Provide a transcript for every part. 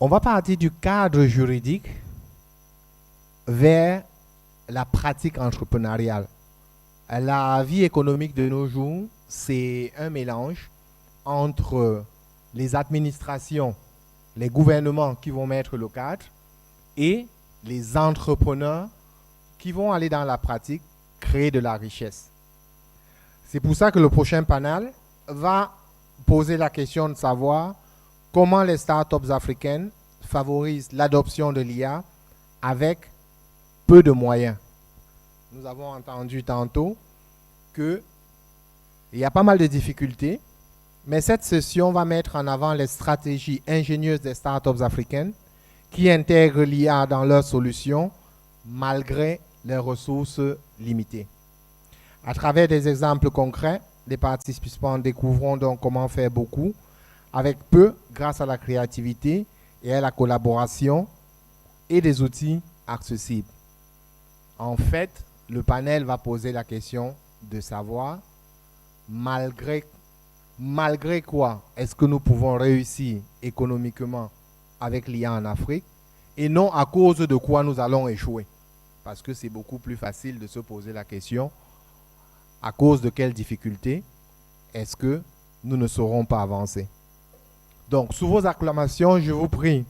On va partir du cadre juridique vers la pratique entrepreneuriale. La vie économique de nos jours, c'est un mélange entre les administrations, les gouvernements qui vont mettre le cadre et les entrepreneurs qui vont aller dans la pratique créer de la richesse. C'est pour ça que le prochain panel va poser la question de savoir comment les startups africaines favorisent l'adoption de l'IA avec peu de moyens. Nous avons entendu tantôt qu'il y a pas mal de difficultés, mais cette session va mettre en avant les stratégies ingénieuses des startups africaines qui intègrent l'IA dans leurs solutions malgré les ressources limitées. À travers des exemples concrets, les participants découvriront donc comment faire beaucoup avec peu grâce à la créativité et à la collaboration et des outils accessibles. En fait, le panel va poser la question de savoir malgré quoi est-ce que nous pouvons réussir économiquement avec l'IA en Afrique et non à cause de quoi nous allons échouer. Parce que c'est beaucoup plus facile de se poser la question à cause de quelles difficultés est-ce que nous ne saurons pas avancer. Donc, sous vos acclamations, je vous prie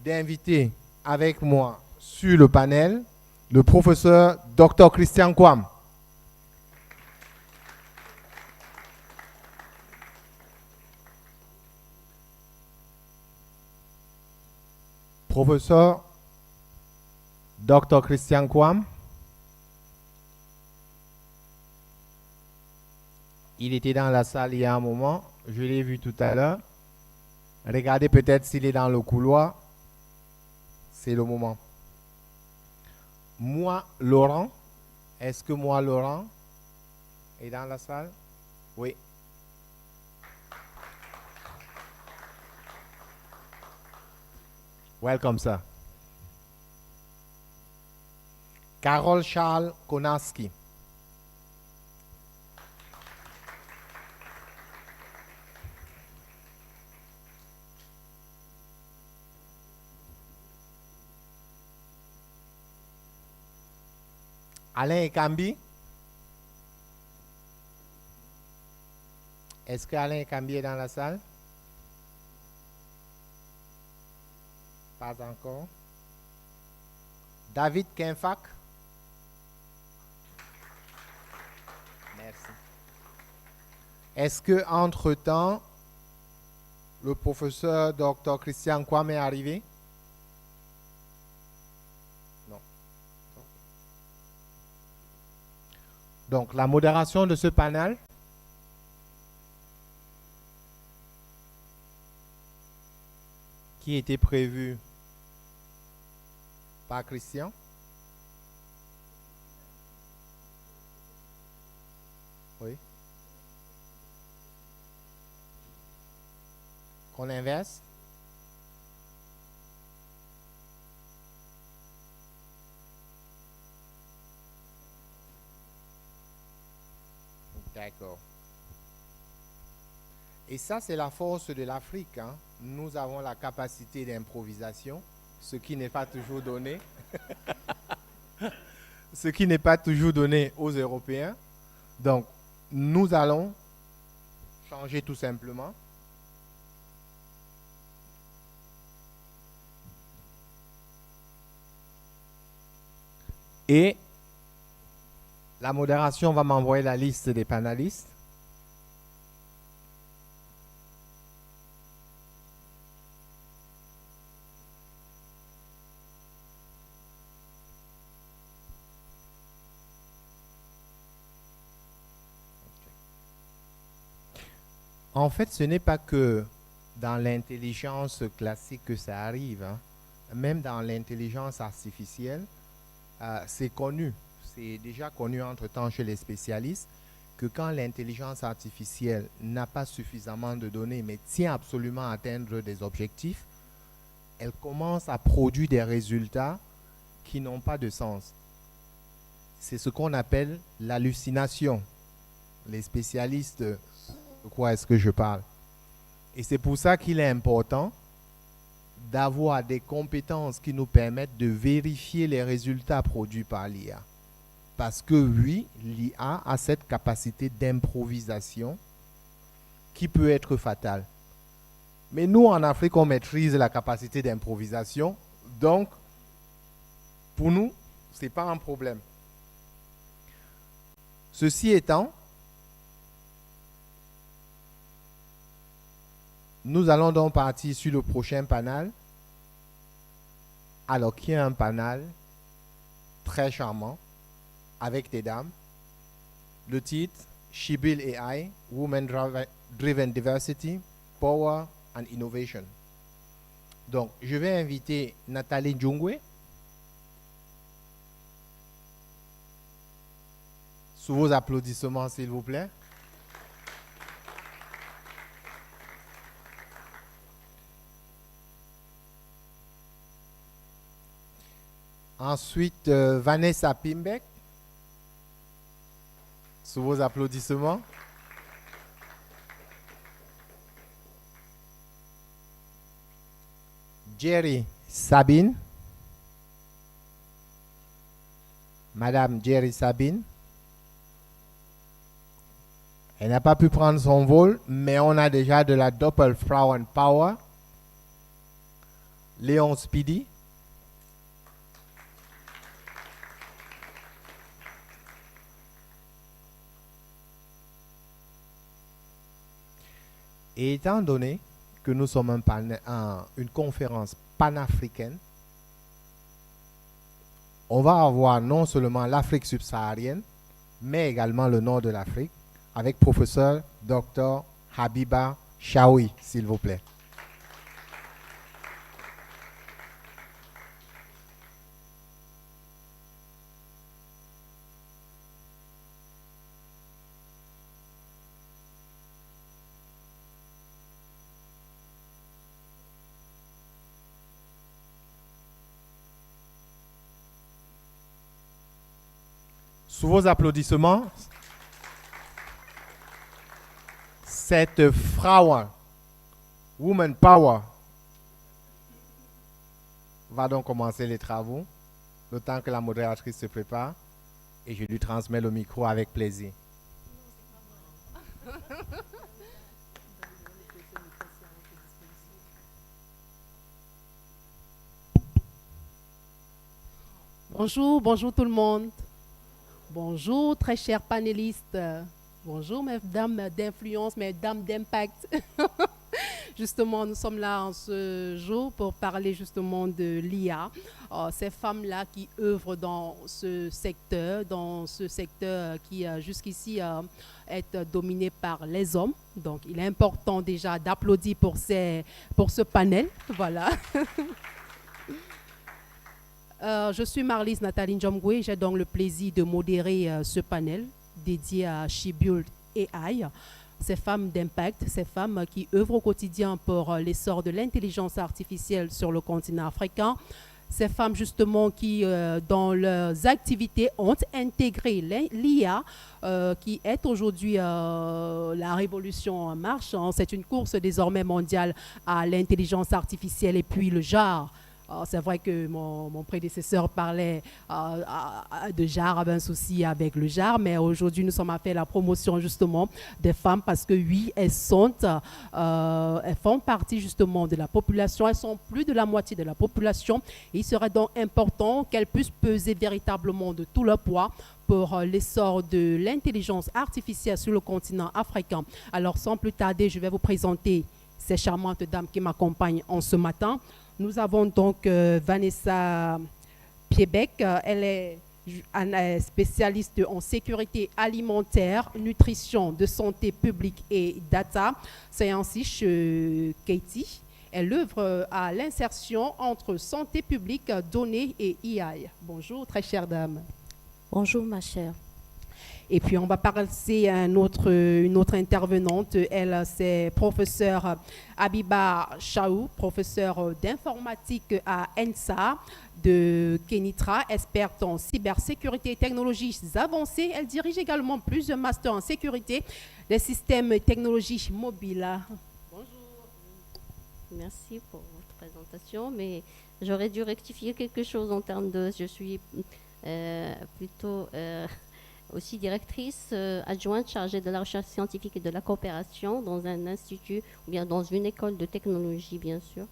d'inviter avec moi sur le panel le professeur Dr Christian Kwam. Professeur Dr Christian Kwam. Il était dans la salle il y a un moment. Je l'ai vu tout à l'heure. Regardez peut-être s'il est dans le couloir. C'est le moment. Moi, Laurent. Est-ce que moi, Laurent, est dans la salle? Oui. Welcome, sir. Carole Charles Konaski. Alain Ekambi. Est-ce que Alain Ekambi est dans la salle? Pas encore. David Kenfak. Merci. Est-ce que entre-temps, le professeur Dr Christian Kwam est arrivé? Non. Donc, la modération de ce panel qui était prévue par Christian. Oui. Qu'on inverse. D'accord. Et ça, c'est la force de l'Afrique, hein. Nous avons la capacité d'improvisation, ce qui n'est pas toujours donné. Ce qui n'est pas toujours donné aux Européens. Donc, nous allons changer tout simplement. Et la modération va m'envoyer la liste des panélistes. En fait, ce n'est pas que dans l'intelligence classique que ça arrive, hein. Même dans l'intelligence artificielle, c'est connu, c'est déjà connu entre-temps chez les spécialistes, que quand l'intelligence artificielle n'a pas suffisamment de données, mais tient absolument à atteindre des objectifs, elle commence à produire des résultats qui n'ont pas de sens. C'est ce qu'on appelle l'hallucination. Les spécialistes, de quoi est-ce que je parle? Et c'est pour ça qu'il est important d'avoir des compétences qui nous permettent de vérifier les résultats produits par l'IA. Parce que oui, l'IA a cette capacité d'improvisation qui peut être fatale. Mais nous, en Afrique, on maîtrise la capacité d'improvisation. Donc, pour nous, ce n'est pas un problème. Ceci étant, nous allons donc partir sur le prochain panel. Alors, qui est un panel très charmant avec des dames. Le titre, She-Build AI, Women Driven Diversity, Power and Innovation. Donc, je vais inviter Nathalie Njungwe. Sous vos applaudissements, s'il vous plaît. Ensuite, Vanessa Pimbek. Sous vos applaudissements. Jerry Sabine. Madame Jerry Sabine. Elle n'a pas pu prendre son vol, mais on a déjà de la Doppelfrauenpower. Léon Speedy. Et étant donné que nous sommes une conférence panafricaine, on va avoir non seulement l'Afrique subsaharienne, mais également le nord de l'Afrique, avec professeur Dr Habiba Chaoui, s'il vous plaît. Sous vos applaudissements, cette Frauen, Woman Power, va donc commencer les travaux, le temps que la modératrice se prépare, et je lui transmets le micro avec plaisir. Bonjour, bonjour tout le monde. Bonjour, très chers panélistes. Bonjour, mesdames d'influence, mesdames d'impact. Justement, nous sommes là en ce jour pour parler justement de l'IA. Ces femmes-là qui œuvrent dans ce secteur qui jusqu'ici est dominé par les hommes. Donc, il est important déjà d'applaudir pour ce panel. Voilà. Je suis Marlise Nathalie Njungwe. J'ai donc le plaisir de modérer ce panel dédié à She-Build AI. Ces femmes d'impact, ces femmes qui œuvrent au quotidien pour l'essor de l'intelligence artificielle sur le continent africain. Ces femmes justement qui, dans leurs activités, ont intégré l'IA qui est aujourd'hui la révolution en marche. C'est une course désormais mondiale à l'intelligence artificielle et puis le genre. C'est vrai que mon prédécesseur parlait de genre, avait un souci avec le genre, mais aujourd'hui nous sommes à faire la promotion justement des femmes parce que oui, elles font partie justement de la population, elles sont plus de la moitié de la population. Et il serait donc important qu'elles puissent peser véritablement de tout leur poids pour l'essor de l'intelligence artificielle sur le continent africain. Alors sans plus tarder, je vais vous présenter ces charmantes dames qui m'accompagnent en ce matin. Nous avons donc Vanessa Pimbek. Elle est spécialiste en sécurité alimentaire, nutrition, de santé publique et data. C'est ainsi chez Katie. Elle œuvre à l'insertion entre santé publique, données et AI. Bonjour, très chère dame. Bonjour, ma chère. Et puis, on va passer à une autre intervenante. Elle, c'est professeure Habiba Chaoui, professeure d'informatique à ENSA de Kenitra, experte en cybersécurité et technologies avancées. Elle dirige également plusieurs masters en sécurité des systèmes et technologies mobiles. Bonjour. Merci pour votre présentation, mais j'aurais dû rectifier quelque chose en termes de... Je suis plutôt aussi directrice adjointe chargée de la recherche scientifique et de la coopération dans un institut ou bien dans une école de technologie, bien sûr.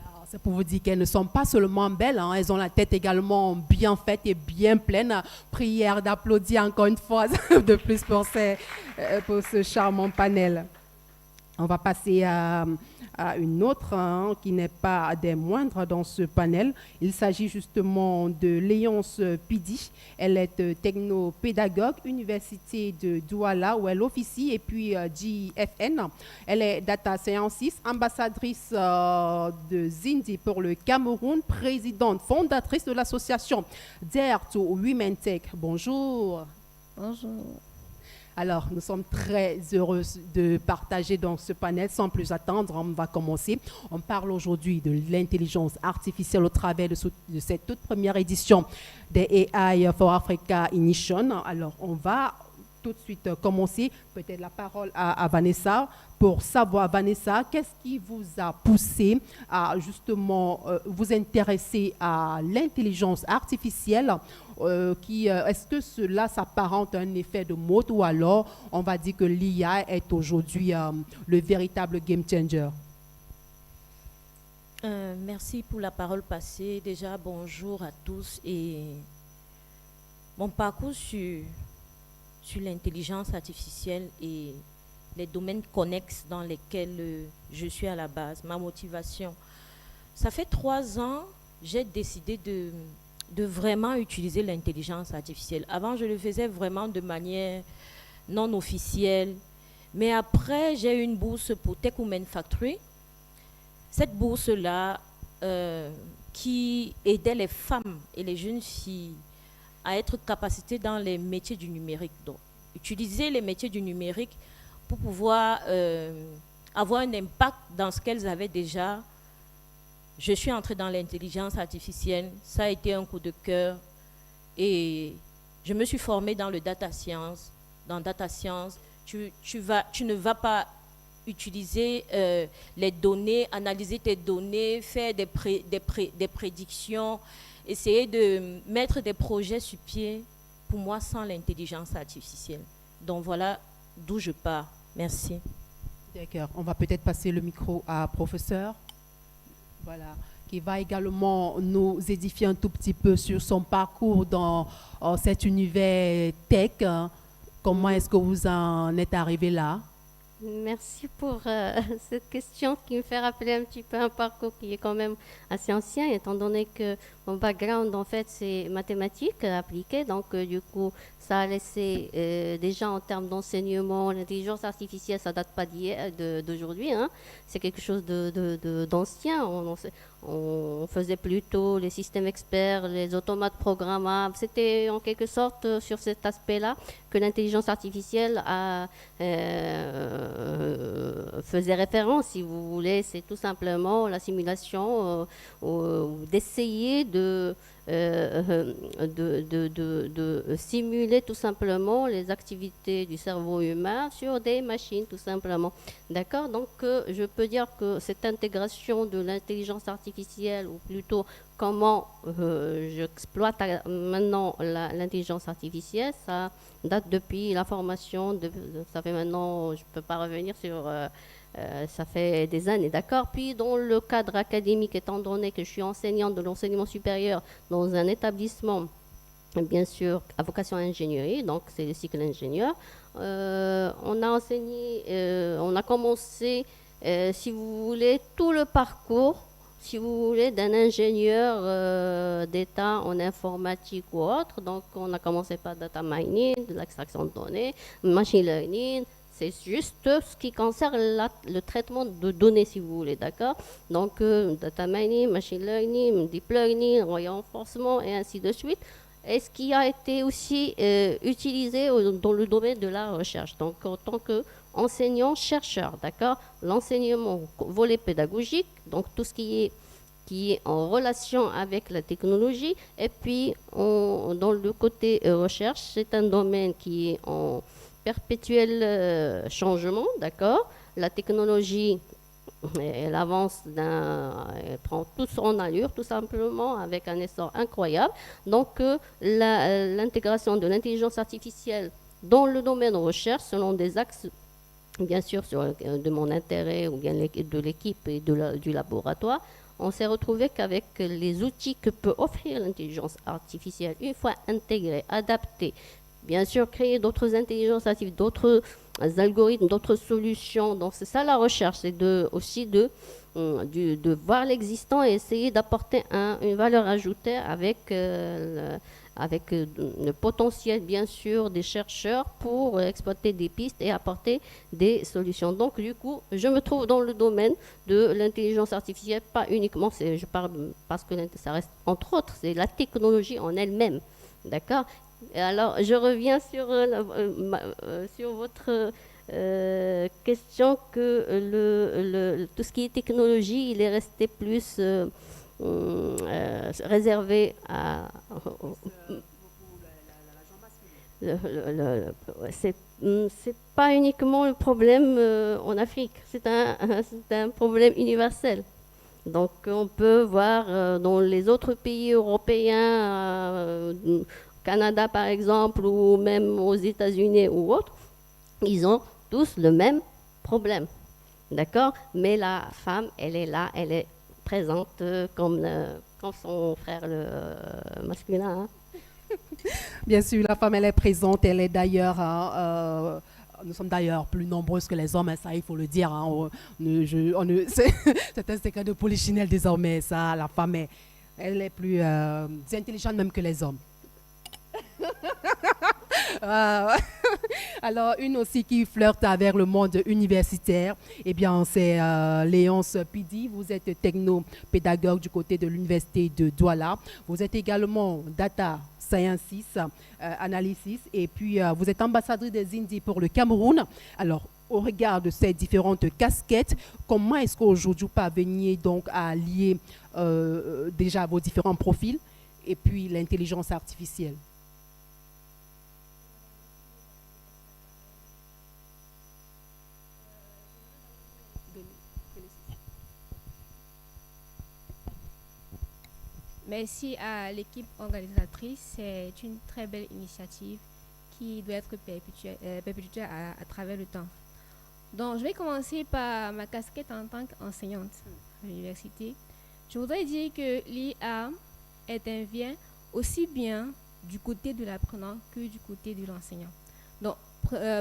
Alors, c'est pour vous dire qu'elles ne sont pas seulement belles, hein, elles ont la tête également bien faite et bien pleine. Prière d'applaudir encore une fois de plus pour ce charmant panel. On va passer à une autre hein, qui n'est pas des moindres dans ce panel. Il s'agit justement de Léonce Pidi. Elle est technopédagogue, Université de Douala où elle officie et puis JFN. Elle est data scientist, ambassadrice de Zindi pour le Cameroun, présidente fondatrice de l'association Dare to Women Tech. Bonjour. Bonjour. Alors, nous sommes très heureux de partager dans ce panel. Sans plus attendre, on va commencer. On parle aujourd'hui de l'intelligence artificielle au travers de cette toute première édition des AI for Africa Initiation. Alors, on va tout de suite commencer. Peut-être la parole à Vanessa pour savoir, Vanessa, qu'est-ce qui vous a poussé à justement vous intéresser à l'intelligence artificielle est-ce que cela s'apparente à un effet de mode ou alors on va dire que l'IA est aujourd'hui le véritable game changer? Merci pour la parole passée. Déjà, bonjour à tous. Et mon parcours sur l'intelligence artificielle et les domaines connexes dans lesquels je suis à la base, ma motivation. Ça fait 3 ans, j'ai décidé de vraiment utiliser l'intelligence artificielle. Avant, je le faisais vraiment de manière non officielle. Mais après, j'ai eu une bourse pour Tech Women Factory. Cette bourse-là, qui aidait les femmes et les jeunes filles à être capacitées dans les métiers du numérique. Donc, utiliser les métiers du numérique pour pouvoir avoir un impact dans ce qu'elles avaient déjà. Je suis entrée dans l'intelligence artificielle, ça a été un coup de cœur et je me suis formée dans le data science. Dans data science, tu ne vas pas utiliser les données, analyser tes données, faire des prédictions, essayer de mettre des projets sur pied, pour moi, sans l'intelligence artificielle. Donc voilà d'où je pars. Merci. D'accord. On va peut-être passer le micro à professeur. Voilà, qui va également nous édifier un tout petit peu sur son parcours dans cet univers tech. Comment est-ce que vous en êtes arrivé là? Merci pour cette question qui me fait rappeler un petit peu un parcours qui est quand même assez ancien, étant donné que mon background, en fait, c'est mathématiques appliquées. Donc, du coup, ça a laissé déjà en termes d'enseignement, l'intelligence artificielle, ça date pas d'aujourd'hui. Hein. C'est quelque chose d'ancien. On faisait plutôt les systèmes experts, les automates programmables. C'était en quelque sorte sur cet aspect-là que l'intelligence artificielle faisait référence, si vous voulez. C'est tout simplement la simulation d'essayer de simuler tout simplement les activités du cerveau humain sur des machines, tout simplement. D'accord? Donc, je peux dire que cette intégration de l'intelligence artificielle, ou plutôt comment j'exploite maintenant l'intelligence artificielle, ça date depuis la formation, ça fait maintenant, je ne peux pas revenir sur... ça fait des années, d'accord. Puis dans le cadre académique, étant donné que je suis enseignante de l'enseignement supérieur dans un établissement, bien sûr, à vocation ingénierie, donc c'est le cycle ingénieur, on a enseigné, on a commencé, si vous voulez, tout le parcours, si vous voulez, d'un ingénieur d'État en informatique ou autre. Donc on a commencé par data mining, de l'extraction de données, machine learning. C'est juste ce qui concerne le traitement de données, si vous voulez, d'accord? Donc, data mining, machine learning, deep learning, renforcement, et ainsi de suite. Et ce qui a été aussi utilisé dans le domaine de la recherche. Donc, en tant qu'enseignant-chercheur, d'accord? L'enseignement volet pédagogique, donc tout ce qui est en relation avec la technologie. Et puis, dans le côté recherche, c'est un domaine qui est en perpétuel changement, d'accord? La technologie Elle avance, elle prend toute son allure, tout simplement, avec un essor incroyable. Donc, l'intégration de l'intelligence artificielle dans le domaine recherche, selon des axes, bien sûr, de mon intérêt ou bien de l'équipe et du laboratoire, on s'est retrouvé qu'avec les outils que peut offrir l'intelligence artificielle, une fois intégrés, adaptés, bien sûr, créer d'autres intelligences artificielles, d'autres algorithmes, d'autres solutions. Donc, c'est ça la recherche, c'est aussi de voir l'existant et essayer d'apporter une valeur ajoutée avec le potentiel, bien sûr, des chercheurs pour exploiter des pistes et apporter des solutions. Donc, du coup, je me trouve dans le domaine de l'intelligence artificielle, pas uniquement, je parle parce que ça reste, entre autres, c'est la technologie en elle-même. D'accord ? Et alors, je reviens sur votre question que tout ce qui est technologie, il est resté plus réservé à... C'est pas uniquement le problème en Afrique, c'est un problème universel. Donc on peut voir dans les autres pays européens, Canada par exemple, ou même aux États-Unis ou autres, ils ont tous le même problème. D'accord ? Mais la femme, elle est là, elle est présente comme son frère masculin. Hein. Bien sûr, la femme, elle est présente. Elle est d'ailleurs... nous sommes d'ailleurs plus nombreuses que les hommes, hein, ça il faut le dire. Hein, c'est un secret de polichinelle désormais. Ça, la femme, elle est plus intelligente même que les hommes. Alors, une aussi qui flirte avec le monde universitaire, eh bien, c'est Léonce Pidi. Vous êtes technopédagogue du côté de l'université de Douala. Vous êtes également data scientist, analysis, et puis vous êtes ambassadrice des Indies pour le Cameroun. Alors, au regard de ces différentes casquettes, comment est-ce qu'aujourd'hui vous parveniez donc à lier déjà vos différents profils et puis l'intelligence artificielle? Merci à l'équipe organisatrice. C'est une très belle initiative qui doit être perpétuée à travers le temps. Donc, je vais commencer par ma casquette en tant qu'enseignante à l'université. Je voudrais dire que l'IA intervient aussi bien du côté de l'apprenant que du côté de l'enseignant. Donc,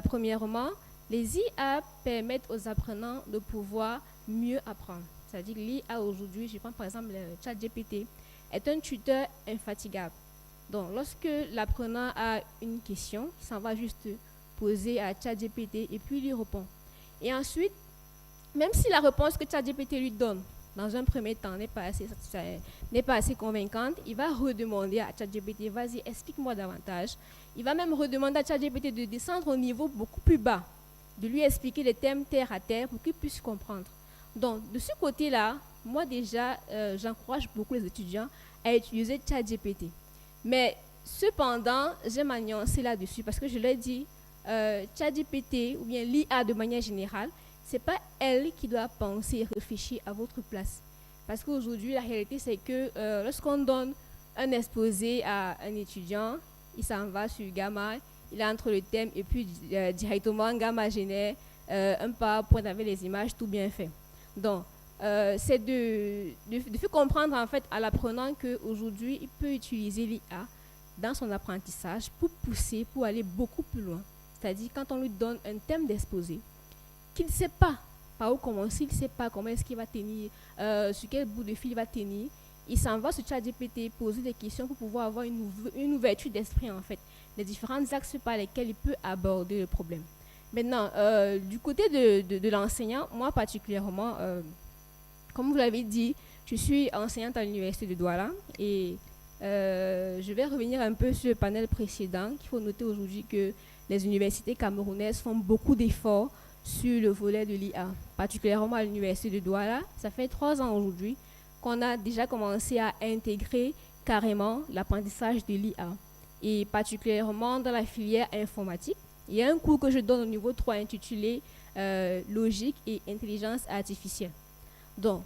premièrement, les IA permettent aux apprenants de pouvoir mieux apprendre. C'est-à-dire que l'IA aujourd'hui, je prends par exemple le ChatGPT, est un tuteur infatigable. Donc, lorsque l'apprenant a une question, il s'en va juste poser à ChatGPT et puis lui répond. Et ensuite, même si la réponse que ChatGPT lui donne dans un premier temps n'est pas assez convaincante, il va redemander à ChatGPT, vas-y, explique-moi davantage. Il va même redemander à ChatGPT de descendre au niveau beaucoup plus bas, de lui expliquer les thèmes terre à terre pour qu'il puisse comprendre. Donc, de ce côté-là, moi déjà, j'encourage beaucoup les étudiants à utiliser ChatGPT. Mais cependant, j'aime à nuancer là-dessus parce que je l'ai dit, ChatGPT ou bien l'IA de manière générale, ce n'est pas elle qui doit penser et réfléchir à votre place. Parce qu'aujourd'hui, la réalité, c'est que lorsqu'on donne un exposé à un étudiant, il s'en va sur Gamma, il entre le thème et puis directement Gamma génère un PowerPoint avec les images tout bien fait. Donc, c'est de faire comprendre en fait à l'apprenant qu'aujourd'hui, il peut utiliser l'IA dans son apprentissage pour pousser, pour aller beaucoup plus loin. C'est-à-dire quand on lui donne un thème d'exposé, qu'il ne sait pas par où commencer, il ne sait pas comment est-ce qu'il va tenir, sur quel bout de fil il va tenir, il s'en va sur ChatGPT poser des questions pour pouvoir avoir une ouverture d'esprit en fait, les différents axes par lesquels il peut aborder le problème. Maintenant, du côté de l'enseignant, moi particulièrement, comme vous l'avez dit, je suis enseignante à l'université de Douala et je vais revenir un peu sur le panel précédent. Il faut noter aujourd'hui que les universités camerounaises font beaucoup d'efforts sur le volet de l'IA, particulièrement à l'université de Douala. Ça fait 3 ans aujourd'hui qu'on a déjà commencé à intégrer carrément l'apprentissage de l'IA et particulièrement dans la filière informatique. Il y a un cours que je donne au niveau 3 intitulé Logique et intelligence artificielle. Donc,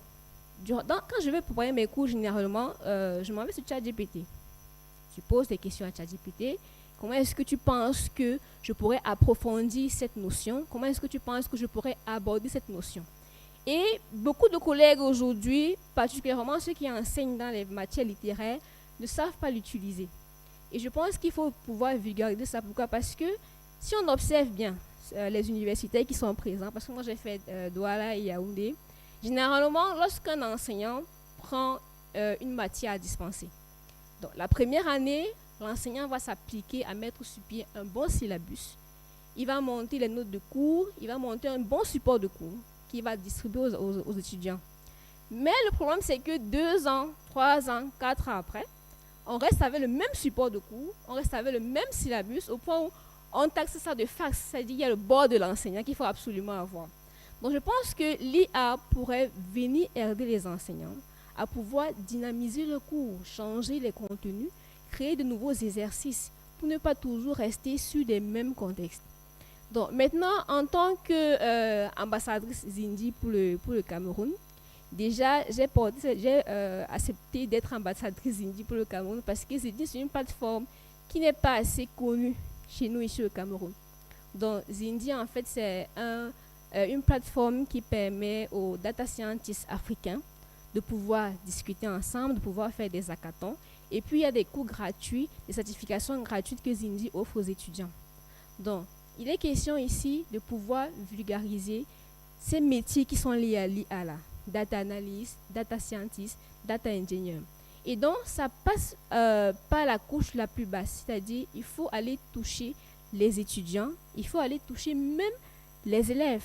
quand je vais préparer mes cours, généralement, je m'en vais sur ChatGPT. Je pose des questions à ChatGPT. Comment est-ce que tu penses que je pourrais approfondir cette notion? Comment est-ce que tu penses que je pourrais aborder cette notion? Et beaucoup de collègues aujourd'hui, particulièrement ceux qui enseignent dans les matières littéraires, ne savent pas l'utiliser. Et je pense qu'il faut pouvoir vulgariser ça. Pourquoi? Parce que si on observe bien les universitaires qui sont présents, parce que moi j'ai fait Douala et Yaoundé, généralement, lorsqu'un enseignant prend une matière à dispenser, donc la première année, l'enseignant va s'appliquer à mettre sur pied un bon syllabus. Il va monter les notes de cours, il va monter un bon support de cours qu'il va distribuer aux étudiants. Mais le problème, c'est que 2 ans, 3 ans, 4 ans après, on reste avec le même support de cours, on reste avec le même syllabus, au point où on taxe ça de fax, c'est-à-dire qu'il y a le bord de l'enseignant qu'il faut absolument avoir. Donc je pense que l'IA pourrait venir aider les enseignants à pouvoir dynamiser le cours, changer les contenus, créer de nouveaux exercices pour ne pas toujours rester sur les mêmes contextes. Donc maintenant, en tant qu'ambassadrice Zindi pour le Cameroun, déjà j'ai accepté d'être ambassadrice Zindi pour le Cameroun parce que Zindi c'est une plateforme qui n'est pas assez connue chez nous ici au Cameroun. Donc Zindi en fait c'est une plateforme qui permet aux data scientists africains de pouvoir discuter ensemble, de pouvoir faire des hackathons. Et puis il y a des cours gratuits, des certifications gratuites que Zindi offre aux étudiants. Donc il est question ici de pouvoir vulgariser ces métiers qui sont liés à l'IA là, data analyst, data scientist, data engineer. Et donc ça passe par la couche la plus basse, c'est-à-dire il faut aller toucher les étudiants, il faut aller toucher même les élèves.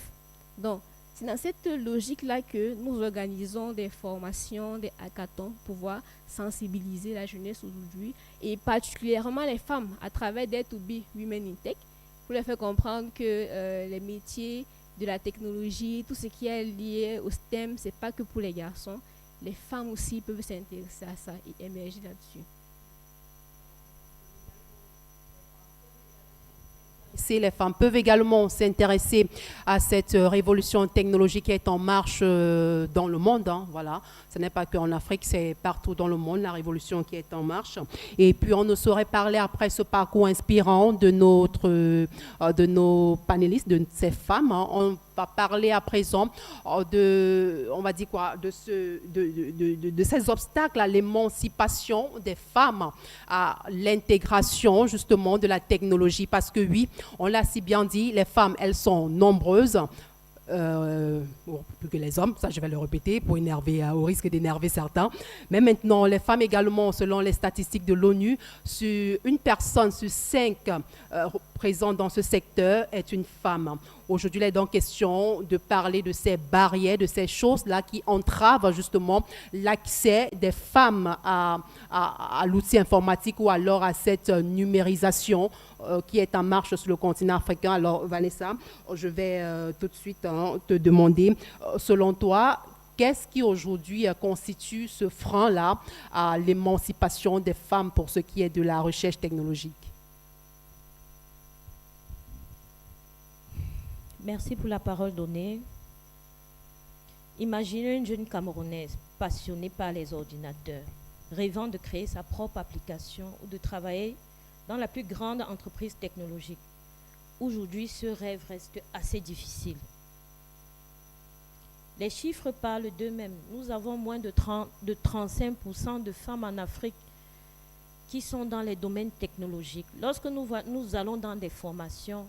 Donc c'est dans cette logique-là que nous organisons des formations, des hackathons pour pouvoir sensibiliser la jeunesse aujourd'hui et particulièrement les femmes à travers des To Be Women in Tech pour leur faire comprendre que les métiers de la technologie, tout ce qui est lié au STEM, ce n'est pas que pour les garçons. Les femmes aussi peuvent s'intéresser à ça et émerger là-dessus. Les femmes peuvent également s'intéresser à cette révolution technologique qui est en marche dans le monde. Voilà. Ce n'est pas qu'en Afrique, c'est partout dans le monde, la révolution qui est en marche. Et puis, on ne saurait parler après ce parcours inspirant de nos panélistes, de ces femmes. On va parler à présent de ces obstacles à l'émancipation des femmes, à l'intégration justement de la technologie. Parce que oui, on l'a si bien dit, les femmes, elles sont nombreuses, plus que les hommes, ça je vais le répéter pour énerver, au risque d'énerver certains. Mais maintenant, les femmes également, selon les statistiques de l'ONU, sur une personne sur 5 présente dans ce secteur est une femme. Aujourd'hui, il est donc question de parler de ces barrières, de ces choses-là qui entravent justement l'accès des femmes à l'outil informatique ou alors à cette numérisation qui est en marche sur le continent africain. Alors, Vanessa, je vais tout de suite te demander, selon toi, qu'est-ce qui aujourd'hui constitue ce frein-là à l'émancipation des femmes pour ce qui est de la recherche technologique? Merci pour la parole donnée. Imaginez une jeune Camerounaise passionnée par les ordinateurs, rêvant de créer sa propre application ou de travailler dans la plus grande entreprise technologique. Aujourd'hui, ce rêve reste assez difficile. Les chiffres parlent d'eux-mêmes. Nous avons moins de 35% de femmes en Afrique qui sont dans les domaines technologiques. Lorsque nous allons dans des formations,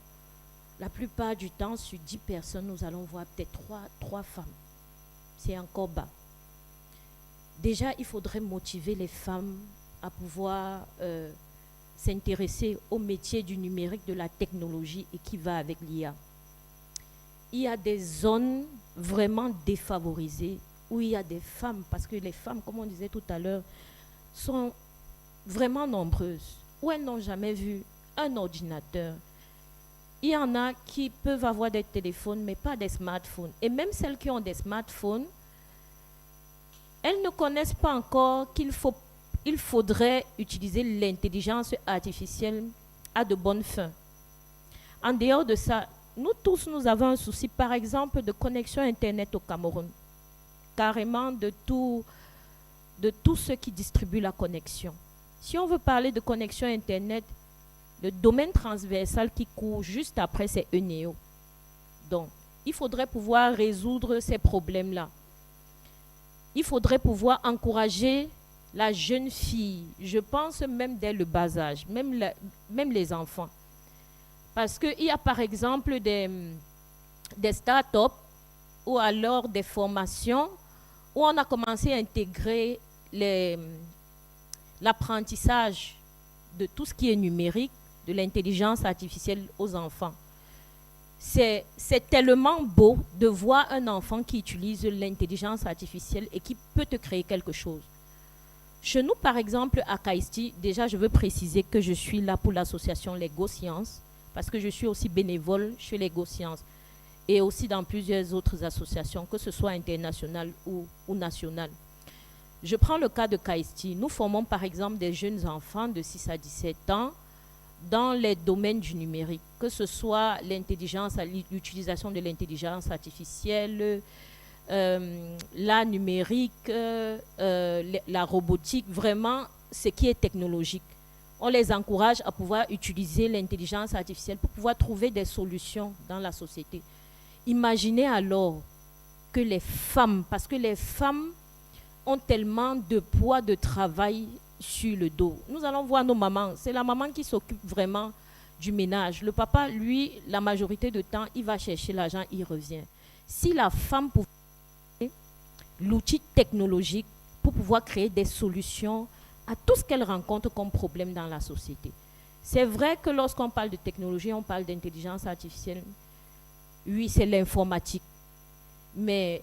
la plupart du temps, sur 10 personnes, nous allons voir peut-être 3 femmes. C'est encore bas. Déjà, il faudrait motiver les femmes à pouvoir s'intéresser au métier du numérique, de la technologie et qui va avec l'IA. Il y a des zones vraiment défavorisées où il y a des femmes, parce que les femmes, comme on disait tout à l'heure, sont vraiment nombreuses, où elles n'ont jamais vu un ordinateur. Il y en a qui peuvent avoir des téléphones, mais pas des smartphones. Et même celles qui ont des smartphones, elles ne connaissent pas encore qu'il faudrait utiliser l'intelligence artificielle à de bonnes fins. En dehors de ça, nous tous, nous avons un souci, par exemple, de connexion Internet au Cameroun. Carrément de tout ce qui distribue la connexion. Si on veut parler de connexion Internet, le domaine transversal qui court juste après, c'est ENEO. Donc, il faudrait pouvoir résoudre ces problèmes-là. Il faudrait pouvoir encourager la jeune fille, je pense même dès le bas âge, même les enfants. Parce qu'il y a par exemple des start-up ou alors des formations où on a commencé à intégrer l'apprentissage de tout ce qui est numérique, de l'intelligence artificielle aux enfants. C'est tellement beau de voir un enfant qui utilise l'intelligence artificielle et qui peut te créer quelque chose. Chez nous, par exemple, à Kaisti, déjà, je veux préciser que je suis là pour l'association Lego Science, parce que je suis aussi bénévole chez Lego Science et aussi dans plusieurs autres associations, que ce soit internationales ou nationales. Je prends le cas de Kaisti. Nous formons, par exemple, des jeunes enfants de 6 à 17 ans dans les domaines du numérique, que ce soit l'utilisation de l'intelligence artificielle, la numérique, la robotique, vraiment ce qui est technologique. On les encourage à pouvoir utiliser l'intelligence artificielle pour pouvoir trouver des solutions dans la société. Imaginez alors que les femmes, parce que les femmes ont tellement de poids de travail sur le dos. Nous allons voir nos mamans. C'est la maman qui s'occupe vraiment du ménage. Le papa, lui, la majorité du temps, il va chercher l'argent, il revient. Si la femme pouvait l'outil technologique pour pouvoir créer des solutions à tout ce qu'elle rencontre comme problème dans la société. C'est vrai que lorsqu'on parle de technologie, on parle d'intelligence artificielle. Oui, c'est l'informatique. Mais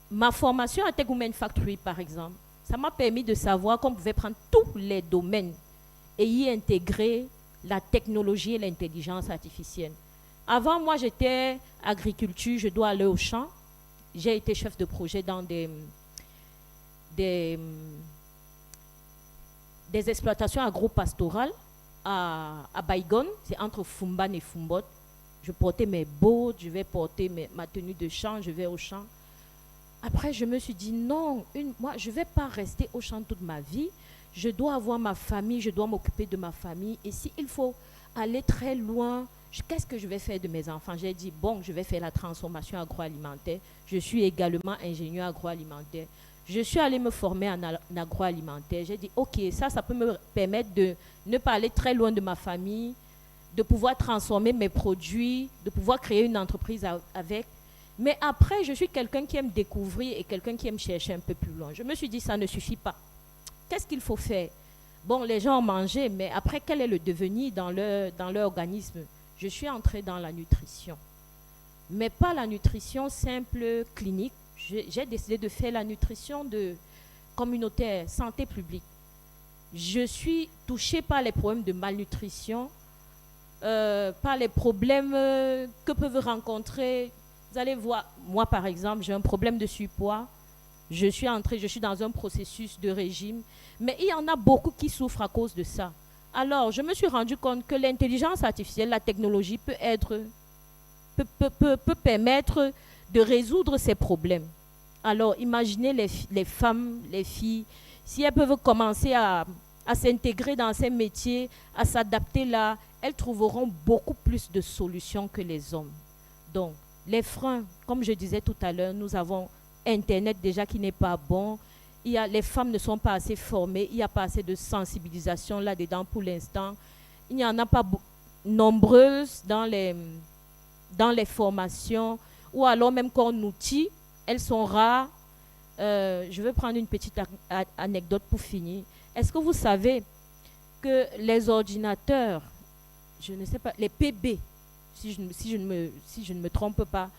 ma formation à Tech Women Factory, par exemple, ça m'a permis de savoir qu'on pouvait prendre tous les domaines et y intégrer la technologie et l'intelligence artificielle. Avant, moi, j'étais agriculture, je dois aller au champ. J'ai été chef de projet dans des exploitations agro-pastorales à Baïgon, c'est entre Fumban et Fumbot. Je portais mes bottes, je vais porter ma tenue de champ, je vais au champ. Après, je me suis dit, non, moi, je ne vais pas rester au champ toute ma vie. Je dois avoir ma famille, je dois m'occuper de ma famille. Et s'il faut aller très loin, qu'est-ce que je vais faire de mes enfants? J'ai dit, bon, je vais faire la transformation agroalimentaire. Je suis également ingénieur agroalimentaire. Je suis allée me former en agroalimentaire. J'ai dit, ok, ça peut me permettre de ne pas aller très loin de ma famille, de pouvoir transformer mes produits, de pouvoir créer une entreprise avec. Mais après, je suis quelqu'un qui aime découvrir et quelqu'un qui aime chercher un peu plus loin. Je me suis dit, ça ne suffit pas. Qu'est-ce qu'il faut faire? Bon, les gens ont mangé, mais après, quel est le devenir dans leur organisme? Je suis entrée dans la nutrition. Mais pas la nutrition simple clinique. J'ai décidé de faire la nutrition communautaire, santé publique. Je suis touchée par les problèmes de malnutrition, par les problèmes que peuvent rencontrer. Vous allez voir, moi par exemple, j'ai un problème de surpoids. Je suis dans un processus de régime. Mais il y en a beaucoup qui souffrent à cause de ça. Alors, je me suis rendu compte que l'intelligence artificielle, la technologie peut permettre de résoudre ces problèmes. Alors, imaginez les femmes, les filles, si elles peuvent commencer à s'intégrer dans ces métiers, à s'adapter là, elles trouveront beaucoup plus de solutions que les hommes. Donc, les freins, comme je disais tout à l'heure, nous avons Internet déjà qui n'est pas bon. Les femmes ne sont pas assez formées, il n'y a pas assez de sensibilisation là-dedans pour l'instant. Il n'y en a pas nombreuses dans les formations, ou alors même qu'en outils, elles sont rares. Je vais prendre une petite anecdote pour finir. Est-ce que vous savez que les ordinateurs, je ne sais pas, les PB, si je ne me trompe pas,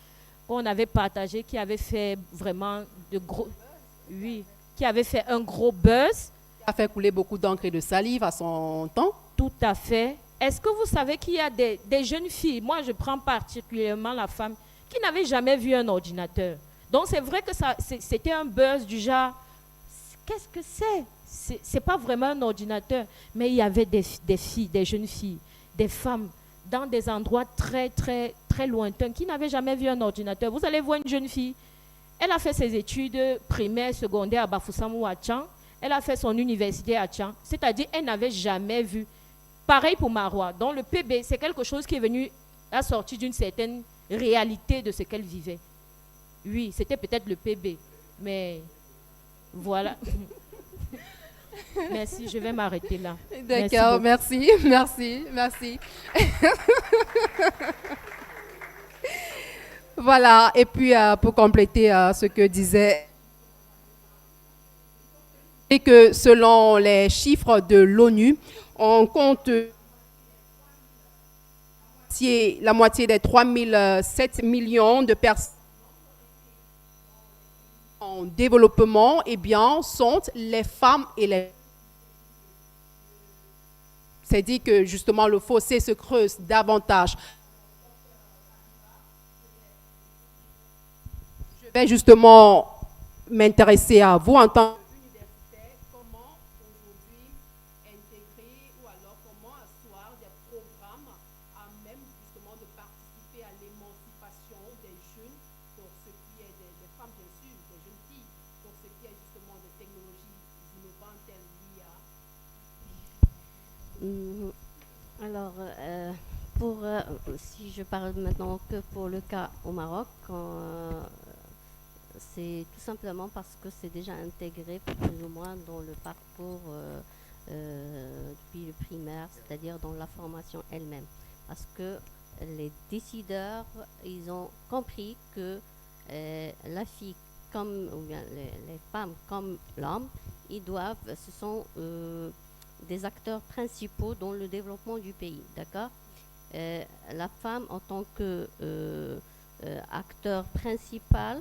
qu'on avait partagé, qui avait fait vraiment de gros... Oui, qui avait fait un gros buzz. A fait couler beaucoup d'encre et de salive à son temps. Tout à fait. Est-ce que vous savez qu'il y a des jeunes filles, moi je prends particulièrement la femme, qui n'avait jamais vu un ordinateur. Donc c'est vrai que c'était un buzz du genre, qu'est-ce que c'est? C'est pas vraiment un ordinateur, mais il y avait des filles, des jeunes filles, des femmes dans des endroits très, très, très lointains, qui n'avaient jamais vu un ordinateur. Vous allez voir une jeune fille, elle a fait ses études primaires, secondaires à Bafoussam à Tchang, elle a fait son université à Tchang, c'est-à-dire elle n'avait jamais vu. Pareil pour Marois. Donc le PB, c'est quelque chose qui est venu à sortir d'une certaine réalité de ce qu'elle vivait. Oui, c'était peut-être le PB, mais voilà. Merci, je vais m'arrêter là. D'accord, merci, merci, merci. Voilà, et puis pour compléter ce que disait, et que selon les chiffres de l'ONU, on compte la moitié des 3,7 millions de personnes en développement, eh bien, sont les femmes et les... C'est dit que justement le fossé se creuse davantage. Je vais justement m'intéresser à vous en tant qu'universitaire, comment aujourd'hui intégrer ou alors comment asseoir des programmes à même justement de participer à l'émancipation des jeunes pour ce qui est des femmes bien sûr, des jeunes filles, pour ce qui est justement des technologies innovantes telles l'IA. Alors, si je parle maintenant que pour le cas au Maroc, c'est tout simplement parce que c'est déjà intégré plus ou moins dans le parcours depuis le primaire, c'est-à-dire dans la formation elle-même. Parce que les décideurs, ils ont compris que la fille comme ou bien les femmes comme l'homme, ce sont des acteurs principaux dans le développement du pays, d'accord? La femme en tant que acteur principal,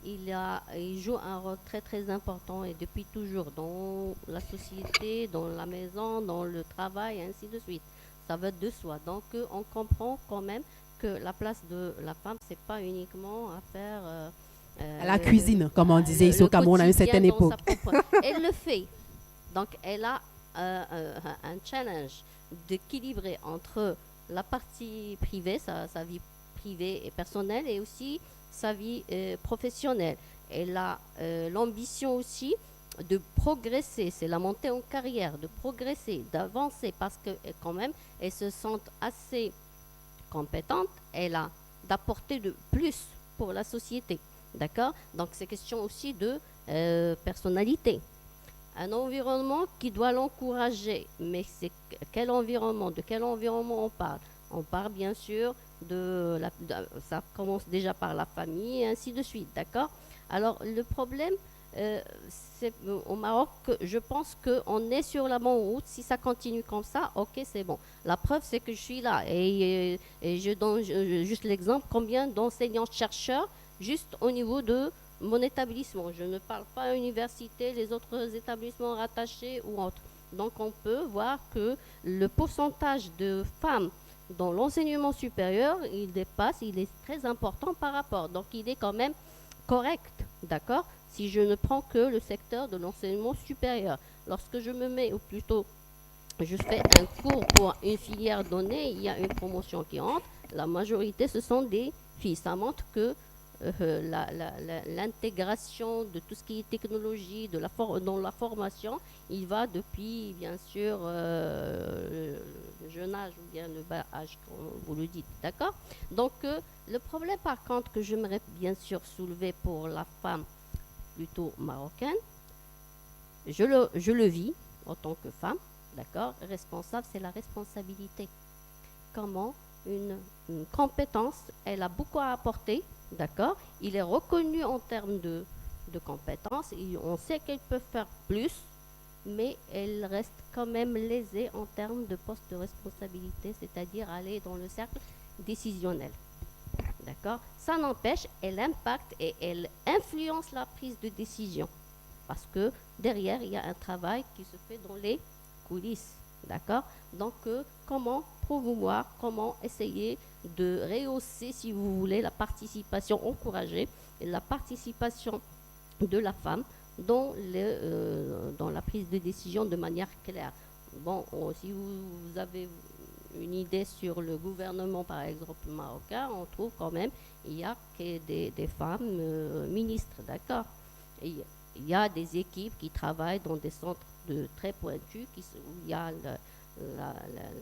il joue un rôle très très important et depuis toujours dans la société, dans la maison, dans le travail, et ainsi de suite. Ça va de soi. Donc on comprend quand même que la place de la femme, c'est pas uniquement à faire à la cuisine, comme on disait ici au Cameroun à une certaine époque. Elle le fait. Donc elle a un challenge d'équilibrer entre la partie privée, sa vie privée et personnelle, et aussi sa vie professionnelle. Elle a l'ambition aussi de progresser, c'est la montée en carrière, de progresser, d'avancer, parce que quand même, elle se sent assez compétente, elle a d'apporter de plus pour la société, d'accord? Donc c'est question aussi de personnalité. Un environnement qui doit l'encourager, mais c'est quel environnement, de quel environnement on parle? On parle bien sûr ça commence déjà par la famille et ainsi de suite, d'accord? Alors le problème, c'est au Maroc, je pense qu'on est sur la bonne route. Si ça continue comme ça, ok, c'est bon. La preuve, c'est que je suis là et je donne juste l'exemple, combien d'enseignants-chercheurs juste au niveau de mon établissement. Je ne parle pas université, les autres établissements rattachés ou autres. Donc on peut voir que le pourcentage de femmes dans l'enseignement supérieur, il est très important par rapport. Donc il est quand même correct, d'accord? Si je ne prends que le secteur de l'enseignement supérieur. Lorsque je me mets, ou plutôt je fais un cours pour une filière donnée, il y a une promotion qui entre, la majorité ce sont des filles. Ça montre que l'intégration de tout ce qui est technologie, dans la formation, il va depuis, bien sûr, le jeune âge ou bien le bas âge, comme vous le dites, d'accord? Donc, le problème, par contre, que j'aimerais bien sûr soulever pour la femme plutôt marocaine, je le vis en tant que femme, d'accord? Responsable, c'est la responsabilité. Comment une compétence, elle a beaucoup à apporter, d'accord? Il est reconnu en termes de compétences, on sait qu'elle peut faire plus, mais elle reste quand même lésée en termes de poste de responsabilité, c'est-à-dire aller dans le cercle décisionnel. D'accord? Ça n'empêche, elle impacte et elle influence la prise de décision. Parce que derrière, il y a un travail qui se fait dans les coulisses. D'accord? Donc, comment promouvoir, comment essayer de rehausser, si vous voulez, la participation, encourager la participation de la femme dans la prise de décision de manière claire. Bon, si vous avez une idée sur le gouvernement, par exemple, marocain, on trouve quand même il y a que des femmes ministres, d'accord. Et il y a des équipes qui travaillent dans des centres très pointus où il y a la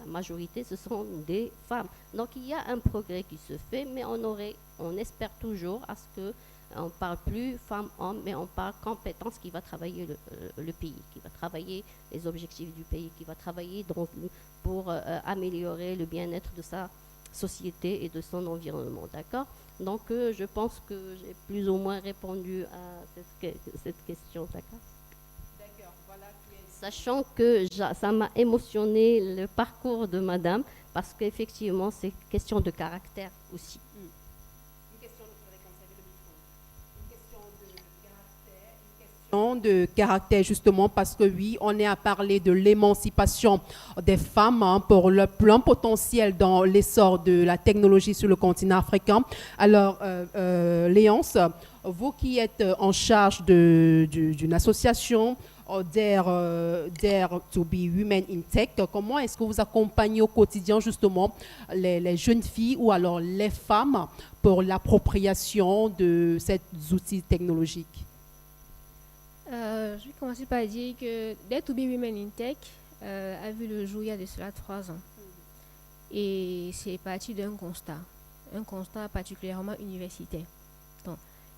majorité, ce sont des femmes. Donc il y a un progrès qui se fait, mais on espère toujours à ce que on ne parle plus femmes-hommes, mais on parle compétence qui va travailler le pays, qui va travailler les objectifs du pays, qui va travailler pour améliorer le bien-être de sa société et de son environnement, d'accord. Donc je pense que j'ai plus ou moins répondu à cette question, d'accord. Sachant que ça m'a émotionné le parcours de madame, parce qu'effectivement, c'est question de caractère aussi. De caractère, justement, parce que oui, on est à parler de l'émancipation des femmes pour le plein potentiel dans l'essor de la technologie sur le continent africain. Alors, Léonce, vous qui êtes en charge d'une association Dare to be Women in Tech, comment est-ce que vous accompagnez au quotidien justement les jeunes filles ou alors les femmes pour l'appropriation de ces outils technologiques? Je vais commencer par dire que Dare to be Women in Tech a vu le jour il y a de cela 3 ans. Et c'est parti d'un constat particulièrement universitaire. Donc,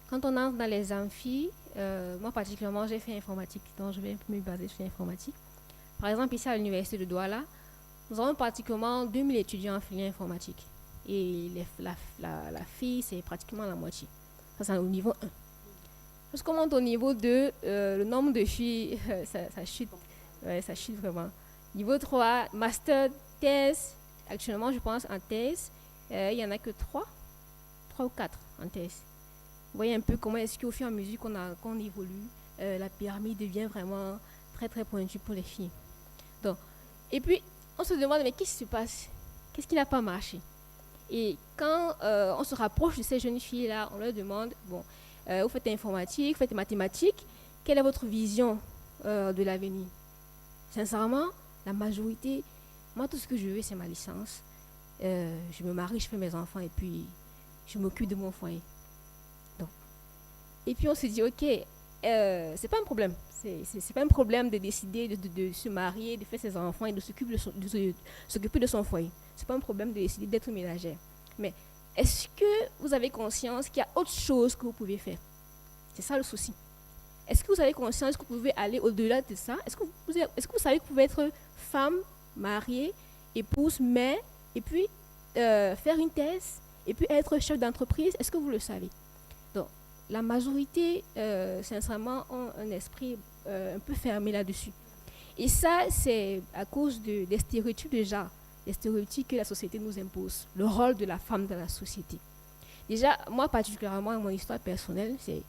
quand on entre dans les amphis, moi particulièrement j'ai fait informatique, donc je vais me baser sur l'informatique. Par exemple, ici à l'université de Douala, nous avons pratiquement 2000 étudiants en filière informatique. Et la fille, c'est pratiquement la moitié. Ça, c'est au niveau 1. Lorsqu'on monte au niveau 2, le nombre de filles, ça chute. Ouais, ça chute vraiment. Niveau 3, master, thèse. Actuellement, je pense en thèse, il n'y en a que 3 ou 4 en thèse. Vous voyez un peu comment est-ce qu'au fur et à mesure qu'on évolue, la pyramide devient vraiment très très pointue pour les filles. Donc, et puis, on se demande, mais qu'est-ce qui se passe? Qu'est-ce qui n'a pas marché? Et quand on se rapproche de ces jeunes filles-là, on leur demande, bon, vous faites informatique, vous faites mathématiques, quelle est votre vision de l'avenir? Sincèrement, la majorité, moi tout ce que je veux c'est ma licence. Je me marie, je fais mes enfants et puis je m'occupe de mon foyer. Donc. Et puis on se dit, ok, c'est pas un problème. C'est pas un problème de décider de se marier, de faire ses enfants et de s'occuper de son foyer. C'est pas un problème de décider d'être ménagère. Mais est-ce que vous avez conscience qu'il y a autre chose que vous pouvez faire? C'est ça le souci. Est-ce que vous avez conscience que vous pouvez aller au-delà de ça? Est-ce que vous savez que vous pouvez être femme, mariée, épouse, mère, et puis faire une thèse, et puis être chef d'entreprise? Est-ce que vous le savez? Donc, la majorité, sincèrement, ont un esprit un peu fermé là-dessus. Et ça, c'est à cause des stéréotypes déjà. Les stéréotypes que la société nous impose, le rôle de la femme dans la société. Déjà, moi particulièrement, mon histoire personnelle, c'est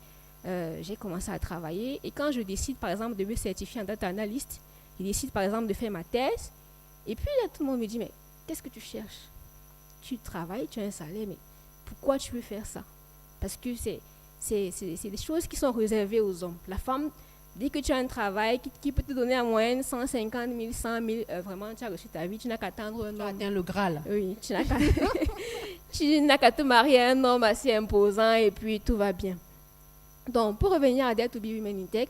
j'ai commencé à travailler et quand je décide par exemple de me certifier en data analyst, je décide par exemple de faire ma thèse et puis là tout le monde me dit mais qu'est-ce que tu cherches? Tu travailles, tu as un salaire, mais pourquoi tu veux faire ça? Parce que c'est des choses qui sont réservées aux hommes. La femme, dès que tu as un travail qui peut te donner en moyenne 150 000, 100 000, vraiment, tu as reçu ta vie, tu n'as qu'à attendre un homme. Tu as atteint le Graal. Oui, tu n'as qu'à te marier à un homme assez imposant et puis tout va bien. Donc, pour revenir à Dare to be Women in Tech,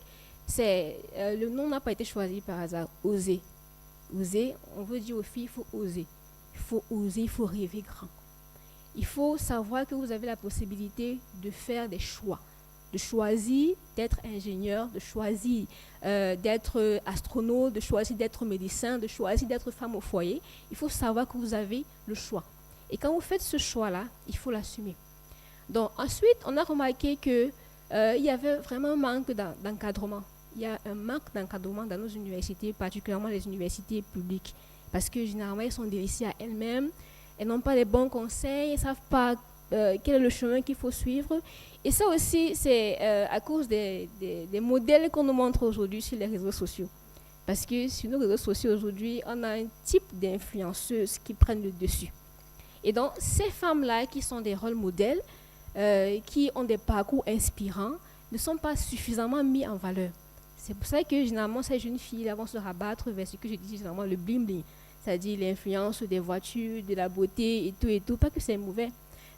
le nom n'a pas été choisi par hasard. Oser. Oser, on veut dire aux filles, il faut oser. Il faut oser, il faut rêver grand. Il faut savoir que vous avez la possibilité de faire des choix. De choisir d'être ingénieur, de choisir d'être astronaute, de choisir d'être médecin, de choisir d'être femme au foyer. Il faut savoir que vous avez le choix. Et quand vous faites ce choix-là, il faut l'assumer. Donc ensuite, on a remarqué que il y avait vraiment un manque d'encadrement. Il y a un manque d'encadrement dans nos universités, particulièrement les universités publiques. Parce que généralement, elles sont délaissées à elles-mêmes. Elles n'ont pas les bons conseils, elles ne savent pas quel est le chemin qu'il faut suivre. Et ça aussi, c'est à cause des modèles qu'on nous montre aujourd'hui sur les réseaux sociaux. Parce que sur nos réseaux sociaux aujourd'hui, on a un type d'influenceuses qui prennent le dessus. Et donc, ces femmes-là qui sont des rôles modèles, qui ont des parcours inspirants, ne sont pas suffisamment mis en valeur. C'est pour ça que généralement, ces jeunes filles vont se rabattre vers ce que je dis généralement le bling-bling. c'est-à-dire l'influence des voitures, de la beauté et tout, pas que c'est mauvais.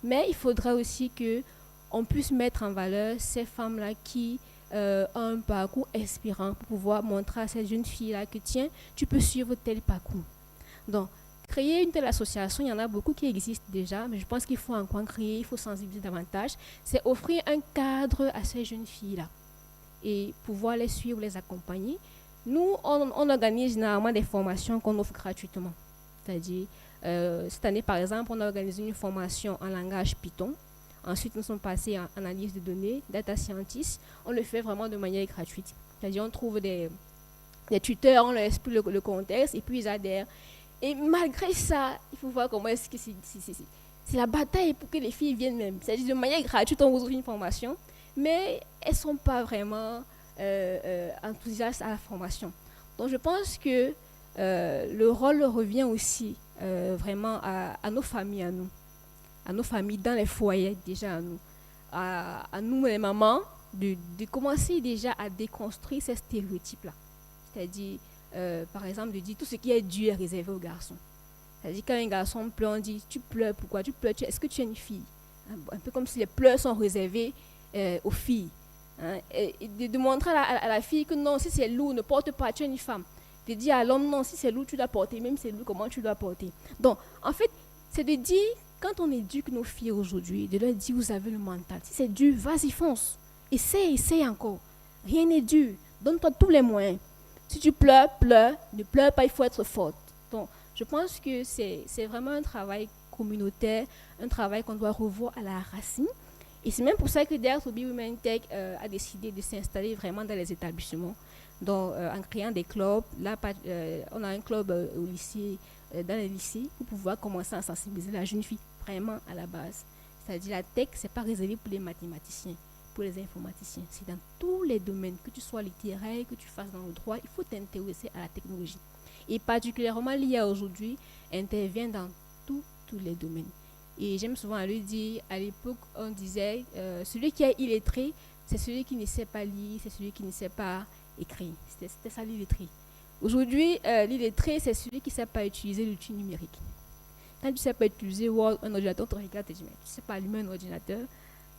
Mais il faudra aussi qu'on puisse mettre en valeur ces femmes-là qui ont un parcours inspirant pour pouvoir montrer à ces jeunes filles-là que tiens, tu peux suivre tel parcours. Donc, créer une telle association, il y en a beaucoup qui existent déjà, mais je pense qu'il faut encore en créer, il faut sensibiliser davantage. C'est offrir un cadre à ces jeunes filles-là et pouvoir les suivre, les accompagner. Nous, on organise généralement des formations qu'on offre gratuitement. C'est-à-dire, cette année, par exemple, on a organisé une formation en langage Python. Ensuite, nous sommes passés en analyse de données, data scientist. On le fait vraiment de manière gratuite. C'est-à-dire, on trouve des tuteurs, on leur explique le contexte et puis ils adhèrent. Et malgré ça, il faut voir comment est-ce que c'est la bataille pour que les filles viennent même. C'est-à-dire, de manière gratuite, on vous offre une formation, mais elles ne sont pas vraiment enthousiastes à la formation. Donc, je pense que le rôle revient aussi vraiment à nos familles, à nos familles dans les foyers, déjà à nous les mamans, de commencer déjà à déconstruire ces stéréotypes-là. C'est-à-dire, par exemple, de dire tout ce qui est dû est réservé aux garçons. C'est-à-dire, quand un garçon pleure, on dit tu pleures, pourquoi tu pleures? Est-ce que tu es une fille? Un peu comme si les pleurs sont réservés aux filles. Hein, et de montrer à la fille que non, si c'est lourd, ne porte pas, tu es une femme. De dire à l'homme, non, si c'est lourd, tu dois porter, même si c'est lourd, comment tu dois porter. Donc, en fait, c'est de dire, quand on éduque nos filles aujourd'hui, de leur dire, vous avez le mental. Si c'est dur, vas-y, fonce. Essaye encore. Rien n'est dur. Donne-toi tous les moyens. Si tu pleures, pleure. Ne pleure pas, il faut être forte. Donc, je pense que c'est vraiment un travail communautaire, un travail qu'on doit revoir à la racine. Et c'est même pour ça que Dare to Be Women Tech a décidé de s'installer vraiment dans les établissements. Donc, en créant des clubs, là, on a un club au lycée, dans les lycées, pour pouvoir commencer à sensibiliser la jeune fille vraiment à la base. C'est-à-dire la tech, ce n'est pas réservé pour les mathématiciens, pour les informaticiens. C'est dans tous les domaines, que tu sois littéraire, que tu fasses dans le droit, il faut t'intéresser à la technologie. Et particulièrement l'IA aujourd'hui intervient dans tous les domaines. Et j'aime souvent lui dire, à l'époque, on disait, celui qui est illettré, c'est celui qui ne sait pas lire, c'est celui qui ne sait pas écrire. C'était ça l'illettré. Aujourd'hui, l'illettré, c'est celui qui ne sait pas utiliser l'outil numérique. Quand tu ne sais pas utiliser Word, un ordinateur, tu regardes et tu dis, mais tu ne sais pas allumer un ordinateur.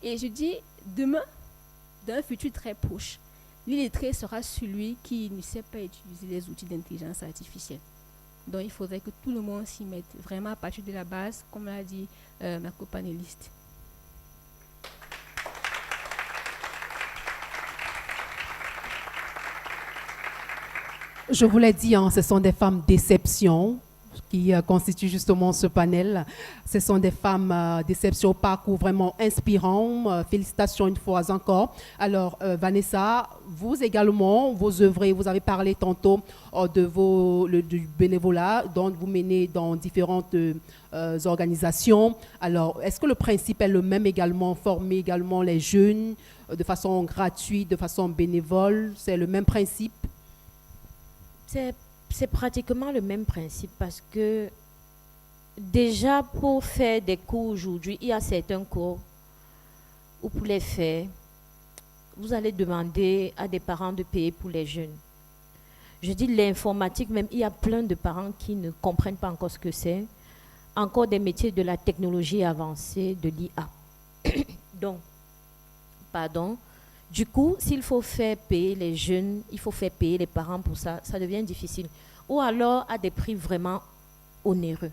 Et je dis, demain, dans un futur très proche, l'illettré sera celui qui ne sait pas utiliser les outils d'intelligence artificielle. Donc, il faudrait que tout le monde s'y mette vraiment à partir de la base, comme l'a dit ma copanéliste. Je vous l'ai dit, hein, ce sont des femmes d'exception qui constituent justement ce panel. Ce sont des femmes d'exception, parcours vraiment inspirant. Félicitations une fois encore. Alors, Vanessa, vous également, vous œuvrez, vous avez parlé tantôt du bénévolat dont vous menez dans différentes organisations. Alors, est-ce que le principe est le même également, former également les jeunes de façon gratuite, de façon bénévole? C'est le même principe? C'est pratiquement le même principe parce que déjà pour faire des cours aujourd'hui, il y a certains cours où pour les faire, vous allez demander à des parents de payer pour les jeunes. Je dis l'informatique, même il y a plein de parents qui ne comprennent pas encore ce que c'est. Encore des métiers de la technologie avancée, de l'IA. Donc, pardon. Du coup, s'il faut faire payer les jeunes, il faut faire payer les parents pour ça, ça devient difficile. Ou alors à des prix vraiment onéreux.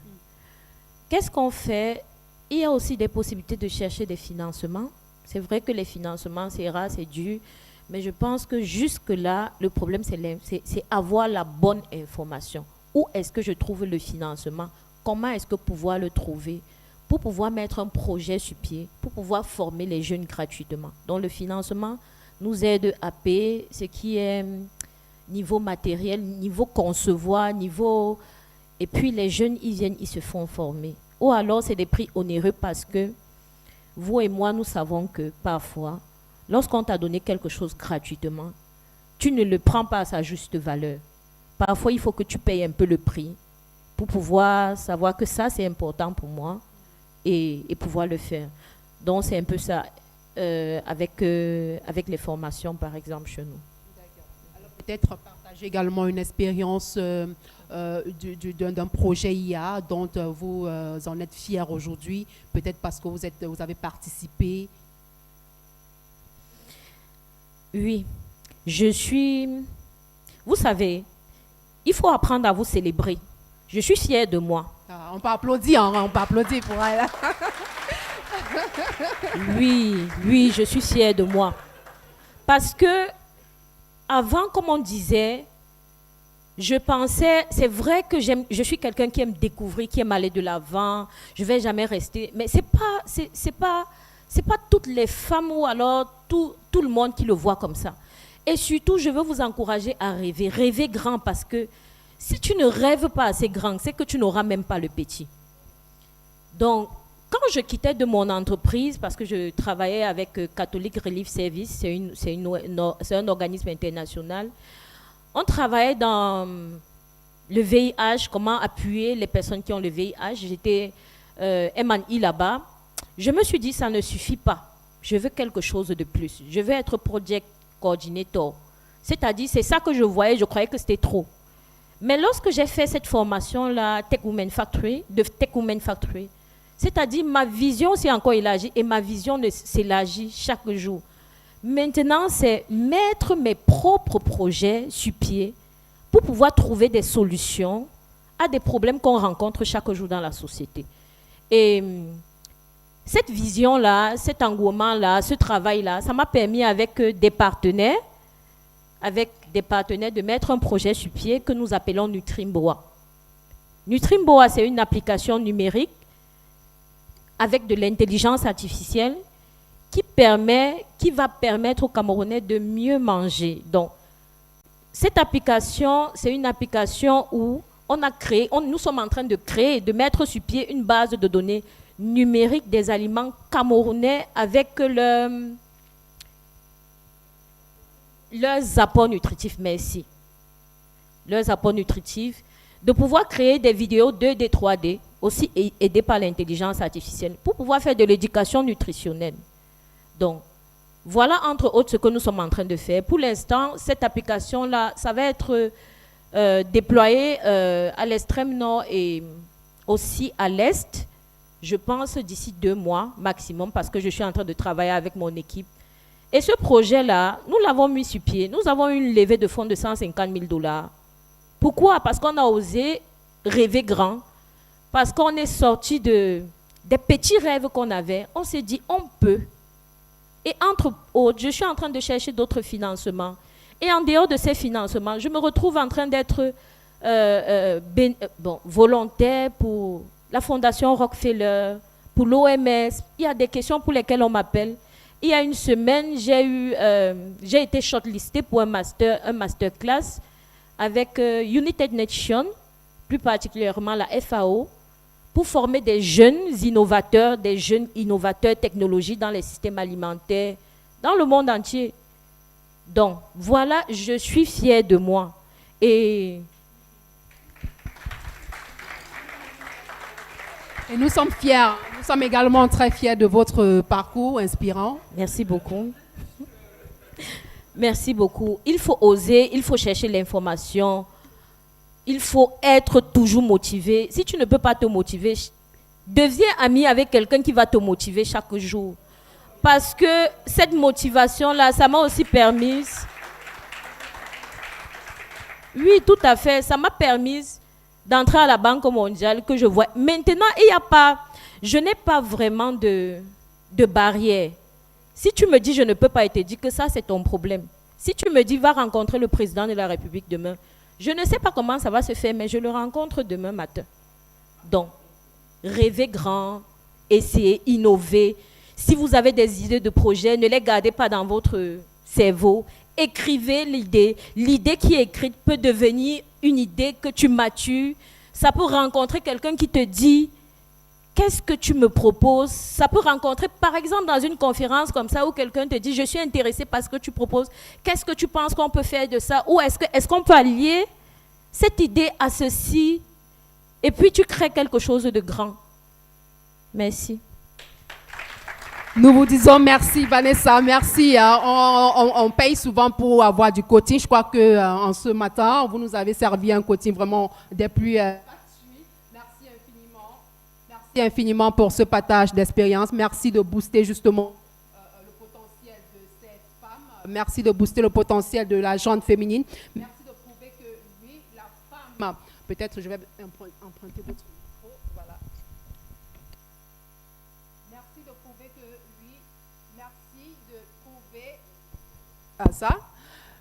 Qu'est-ce qu'on fait? Il y a aussi des possibilités de chercher des financements. C'est vrai que les financements, c'est rare, c'est dur, mais je pense que jusque-là, le problème, c'est avoir la bonne information. Où est-ce que je trouve le financement? Comment est-ce que pouvoir le trouver? Pour pouvoir mettre un projet sur pied, pour pouvoir former les jeunes gratuitement. Donc le financement nous aide à payer ce qui est niveau matériel, niveau concevoir, niveau... Et puis les jeunes, ils viennent, ils se font former. Ou alors c'est des prix onéreux parce que vous et moi, nous savons que parfois, lorsqu'on t'a donné quelque chose gratuitement, tu ne le prends pas à sa juste valeur. Parfois, il faut que tu payes un peu le prix pour pouvoir savoir que ça, c'est important pour moi. Et pouvoir le faire. Donc, c'est un peu ça avec les formations, par exemple, chez nous. D'accord. Alors, peut-être partager J'ai également une expérience d'un projet IA dont vous en êtes fiers aujourd'hui, peut-être parce que vous avez participé. Oui, je suis... Vous savez, il faut apprendre à vous célébrer. Je suis fière de moi. Ah, on peut applaudir, hein, on peut applaudir pour elle. Oui, je suis fière de moi. Parce que, avant, comme on disait, je pensais, c'est vrai que je suis quelqu'un qui aime découvrir, qui aime aller de l'avant, je ne vais jamais rester. Mais c'est pas toutes les femmes ou alors tout le monde qui le voit comme ça. Et surtout, je veux vous encourager à rêver. Rêver grand parce que si tu ne rêves pas assez grand, c'est que tu n'auras même pas le petit. Donc, quand je quittais de mon entreprise, parce que je travaillais avec Catholic Relief Service, c'est un organisme international, on travaillait dans le VIH, comment appuyer les personnes qui ont le VIH. J'étais M&E là-bas. Je me suis dit, ça ne suffit pas. Je veux quelque chose de plus. Je veux être project coordinator. C'est-à-dire, c'est ça que je voyais, je croyais que c'était trop. Mais lorsque j'ai fait cette formation-là, Tech Women Factory, c'est-à-dire ma vision s'est encore élargie et ma vision s'élargit chaque jour. Maintenant, c'est mettre mes propres projets sur pied pour pouvoir trouver des solutions à des problèmes qu'on rencontre chaque jour dans la société. Et cette vision-là, cet engouement-là, ce travail-là, ça m'a permis avec des partenaires de mettre un projet sur pied que nous appelons Nutrimboa. Nutrimboa, c'est une application numérique avec de l'intelligence artificielle qui va permettre aux Camerounais de mieux manger. Donc, cette application, c'est une application où nous sommes en train de créer, de mettre sur pied une base de données numérique des aliments camerounais avec leurs apports nutritifs, merci. Leurs apports nutritifs, de pouvoir créer des vidéos 2D, 3D, aussi aidées par l'intelligence artificielle, pour pouvoir faire de l'éducation nutritionnelle. Donc, voilà entre autres ce que nous sommes en train de faire. Pour l'instant, cette application-là, ça va être déployée à l'extrême nord et aussi à l'est, je pense d'ici 2 mois maximum, parce que je suis en train de travailler avec mon équipe. Et ce projet-là, nous l'avons mis sur pied. Nous avons eu une levée de fonds de 150 000 $. Pourquoi? Parce qu'on a osé rêver grand, parce qu'on est sorti des petits rêves qu'on avait. On s'est dit, on peut. Et entre autres, je suis en train de chercher d'autres financements. Et en dehors de ces financements, je me retrouve en train d'être volontaire pour la Fondation Rockefeller, pour l'OMS. Il y a des questions pour lesquelles on m'appelle. Il y a une semaine, j'ai été shortlistée pour un masterclass avec United Nations, plus particulièrement la FAO, pour former des jeunes innovateurs technologiques dans les systèmes alimentaires dans le monde entier. Donc, voilà, je suis fière de moi. Et nous sommes fiers. Nous sommes également très fiers de votre parcours inspirant. Merci beaucoup. Merci beaucoup. Il faut oser, il faut chercher l'information. Il faut être toujours motivé. Si tu ne peux pas te motiver, deviens ami avec quelqu'un qui va te motiver chaque jour. Parce que cette motivation-là, ça m'a aussi permis... Oui, tout à fait. Ça m'a permis d'entrer à la Banque mondiale que je vois. Maintenant, je n'ai pas vraiment de barrière. Si tu me dis je ne peux pas, et te dis que ça, c'est ton problème. Si tu me dis va rencontrer le président de la République demain, je ne sais pas comment ça va se faire, mais je le rencontre demain matin. Donc, rêvez grand, essayez, innovez. Si vous avez des idées de projet, ne les gardez pas dans votre cerveau. Écrivez l'idée. L'idée qui est écrite peut devenir une idée que tu matures. Ça peut rencontrer quelqu'un qui te dit « Qu'est-ce que tu me proposes ?» Ça peut rencontrer, par exemple, dans une conférence comme ça, où quelqu'un te dit « Je suis intéressé par ce que tu proposes. Qu'est-ce que tu penses qu'on peut faire de ça ?» Ou est-ce qu'on peut allier cette idée à ceci et puis tu crées quelque chose de grand. Merci. Nous vous disons merci, Vanessa, merci. On paye souvent pour avoir du coaching. Je crois que en ce matin, vous nous avez servi un coaching vraiment des plus gratuits. Merci infiniment. Merci infiniment pour ce partage d'expérience. Merci de booster justement le potentiel de ces femmes. Merci de booster le potentiel de la gente féminine. Merci de prouver que oui, la femme. Peut-être je vais emprunter votre micro. Voilà. Merci de prouver que oui. Merci de prouver ça.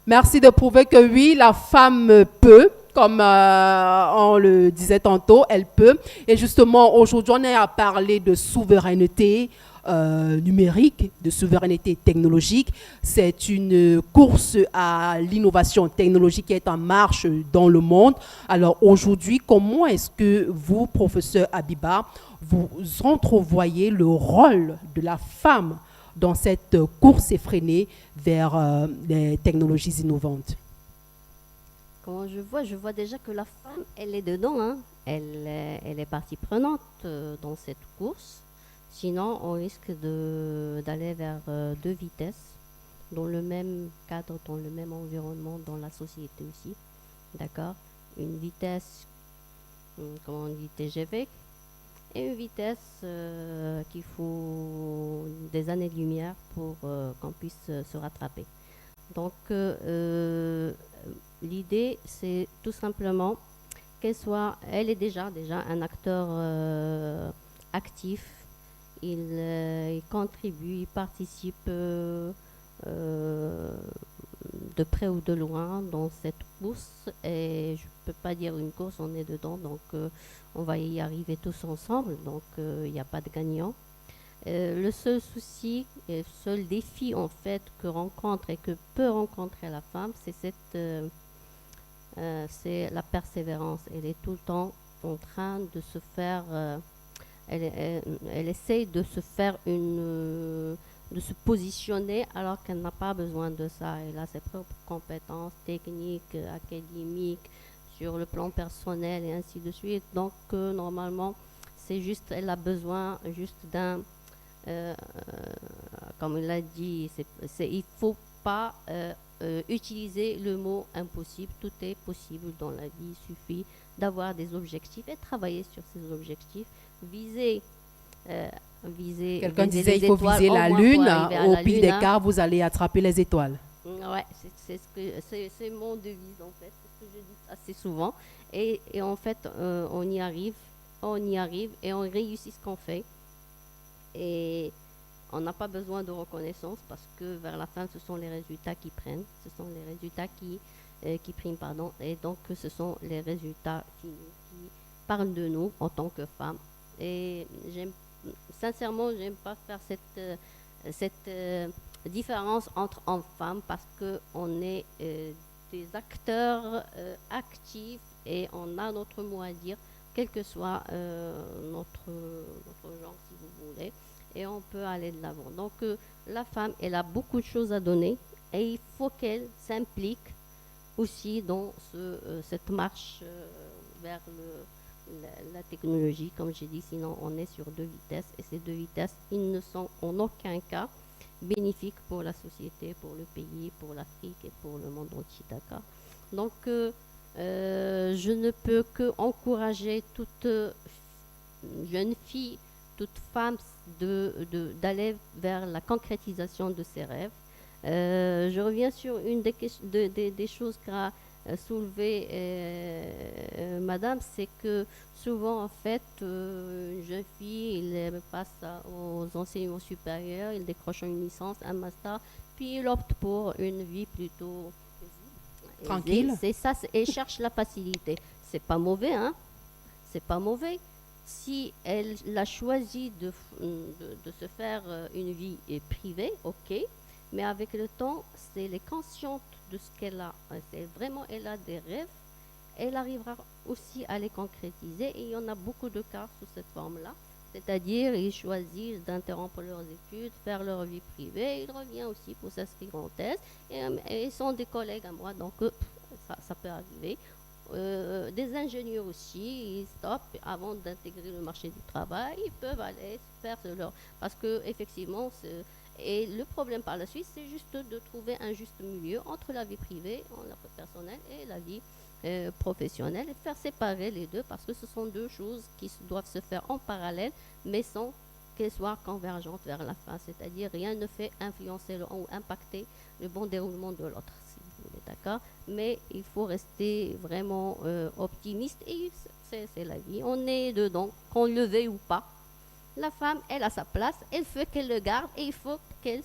Merci de prouver que oui, la femme peut, comme on le disait tantôt, elle peut. Et justement, aujourd'hui, on est à parler de souveraineté numérique, de souveraineté technologique. C'est une course à l'innovation technologique qui est en marche dans le monde. Alors aujourd'hui, comment est-ce que vous, professeur Abiba, vous entrevoyez le rôle de la femme dans cette course effrénée vers les technologies innovantes? Comment je vois déjà que la femme, elle est dedans, hein. Elle est partie prenante dans cette course. Sinon, on risque d'aller vers deux vitesses, dans le même cadre, dans le même environnement, dans la société aussi. D'accord? Une vitesse, comment on dit, TGV, et une vitesse qu'il faut des années-lumière pour qu'on puisse se rattraper. Donc, l'idée, c'est tout simplement elle est déjà un acteur actif. Il contribue, il participe de près ou de loin dans cette course. Et je ne peux pas dire une course, on est dedans, donc on va y arriver tous ensemble. Donc il n'y a pas de gagnant. Le seul souci, et le seul défi en fait que rencontre et que peut rencontrer la femme, c'est la persévérance. Elle est tout le temps en train de se faire... Elle essaye de se faire de se positionner alors qu'elle n'a pas besoin de ça. Elle a ses propres compétences techniques, académiques, sur le plan personnel et ainsi de suite. Donc normalement, elle a besoin juste d'un, comme il l'a dit, il ne faut pas utiliser le mot impossible. Tout est possible dans la vie. Il suffit d'avoir des objectifs et travailler sur ces objectifs. Quelqu'un disait il faut viser la lune, au pire des cas, vous allez attraper les étoiles. Ouais, c'est mon devise en fait, c'est ce que je dis assez souvent. Et en fait, on y arrive et on réussit ce qu'on fait. Et on n'a pas besoin de reconnaissance parce que vers la fin, ce sont les résultats qui prennent, ce sont les résultats qui priment, pardon. Et donc, ce sont les résultats finaux qui parlent de nous en tant que femmes. Et sincèrement, j'aime pas faire cette différence entre hommes et femmes parce qu'on est des acteurs actifs et on a notre mot à dire, quel que soit notre genre, si vous voulez, et on peut aller de l'avant. Donc, la femme, elle a beaucoup de choses à donner et il faut qu'elle s'implique aussi dans cette marche vers la technologie, comme j'ai dit, sinon on est sur deux vitesses et ces deux vitesses, ils ne sont en aucun cas bénéfiques pour la société, pour le pays, pour l'Afrique et pour le monde entier, d'accord? Donc, je ne peux que encourager toute jeune fille, toute femme d'aller vers la concrétisation de ses rêves. Je reviens sur une des choses qu'a soulevé madame, c'est que souvent en fait une jeune fille elle passe aux enseignements supérieurs, il décroche une licence, un master, puis il opte pour une vie plutôt tranquille. C'est ça, et cherche la facilité. C'est pas mauvais, hein? C'est pas mauvais. Si elle a choisi de se faire une vie privée, ok. Mais avec le temps, si elle est consciente de ce qu'elle a, elle a des rêves, elle arrivera aussi à les concrétiser. Et il y en a beaucoup de cas sous cette forme-là. C'est-à-dire, ils choisissent d'interrompre leurs études, faire leur vie privée. Ils reviennent aussi pour s'inscrire en thèse. Et ils sont des collègues à moi, donc ça peut arriver. des ingénieurs aussi, ils stoppent avant d'intégrer le marché du travail, ils peuvent aller faire leur... Parce que effectivement, et le problème par la suite, c'est juste de trouver un juste milieu entre la vie privée, la vie personnelle et la vie professionnelle, et faire séparer les deux, parce que ce sont deux choses qui doivent se faire en parallèle, mais sans qu'elles soient convergentes vers la fin. C'est-à-dire, rien ne fait influencer ou impacter le bon déroulement de l'autre, si vous voulez, d'accord? Mais il faut rester vraiment optimiste, et c'est la vie. On est dedans, qu'on le veuille ou pas. La femme, elle a sa place, il faut qu'elle le garde, et il faut qu'elle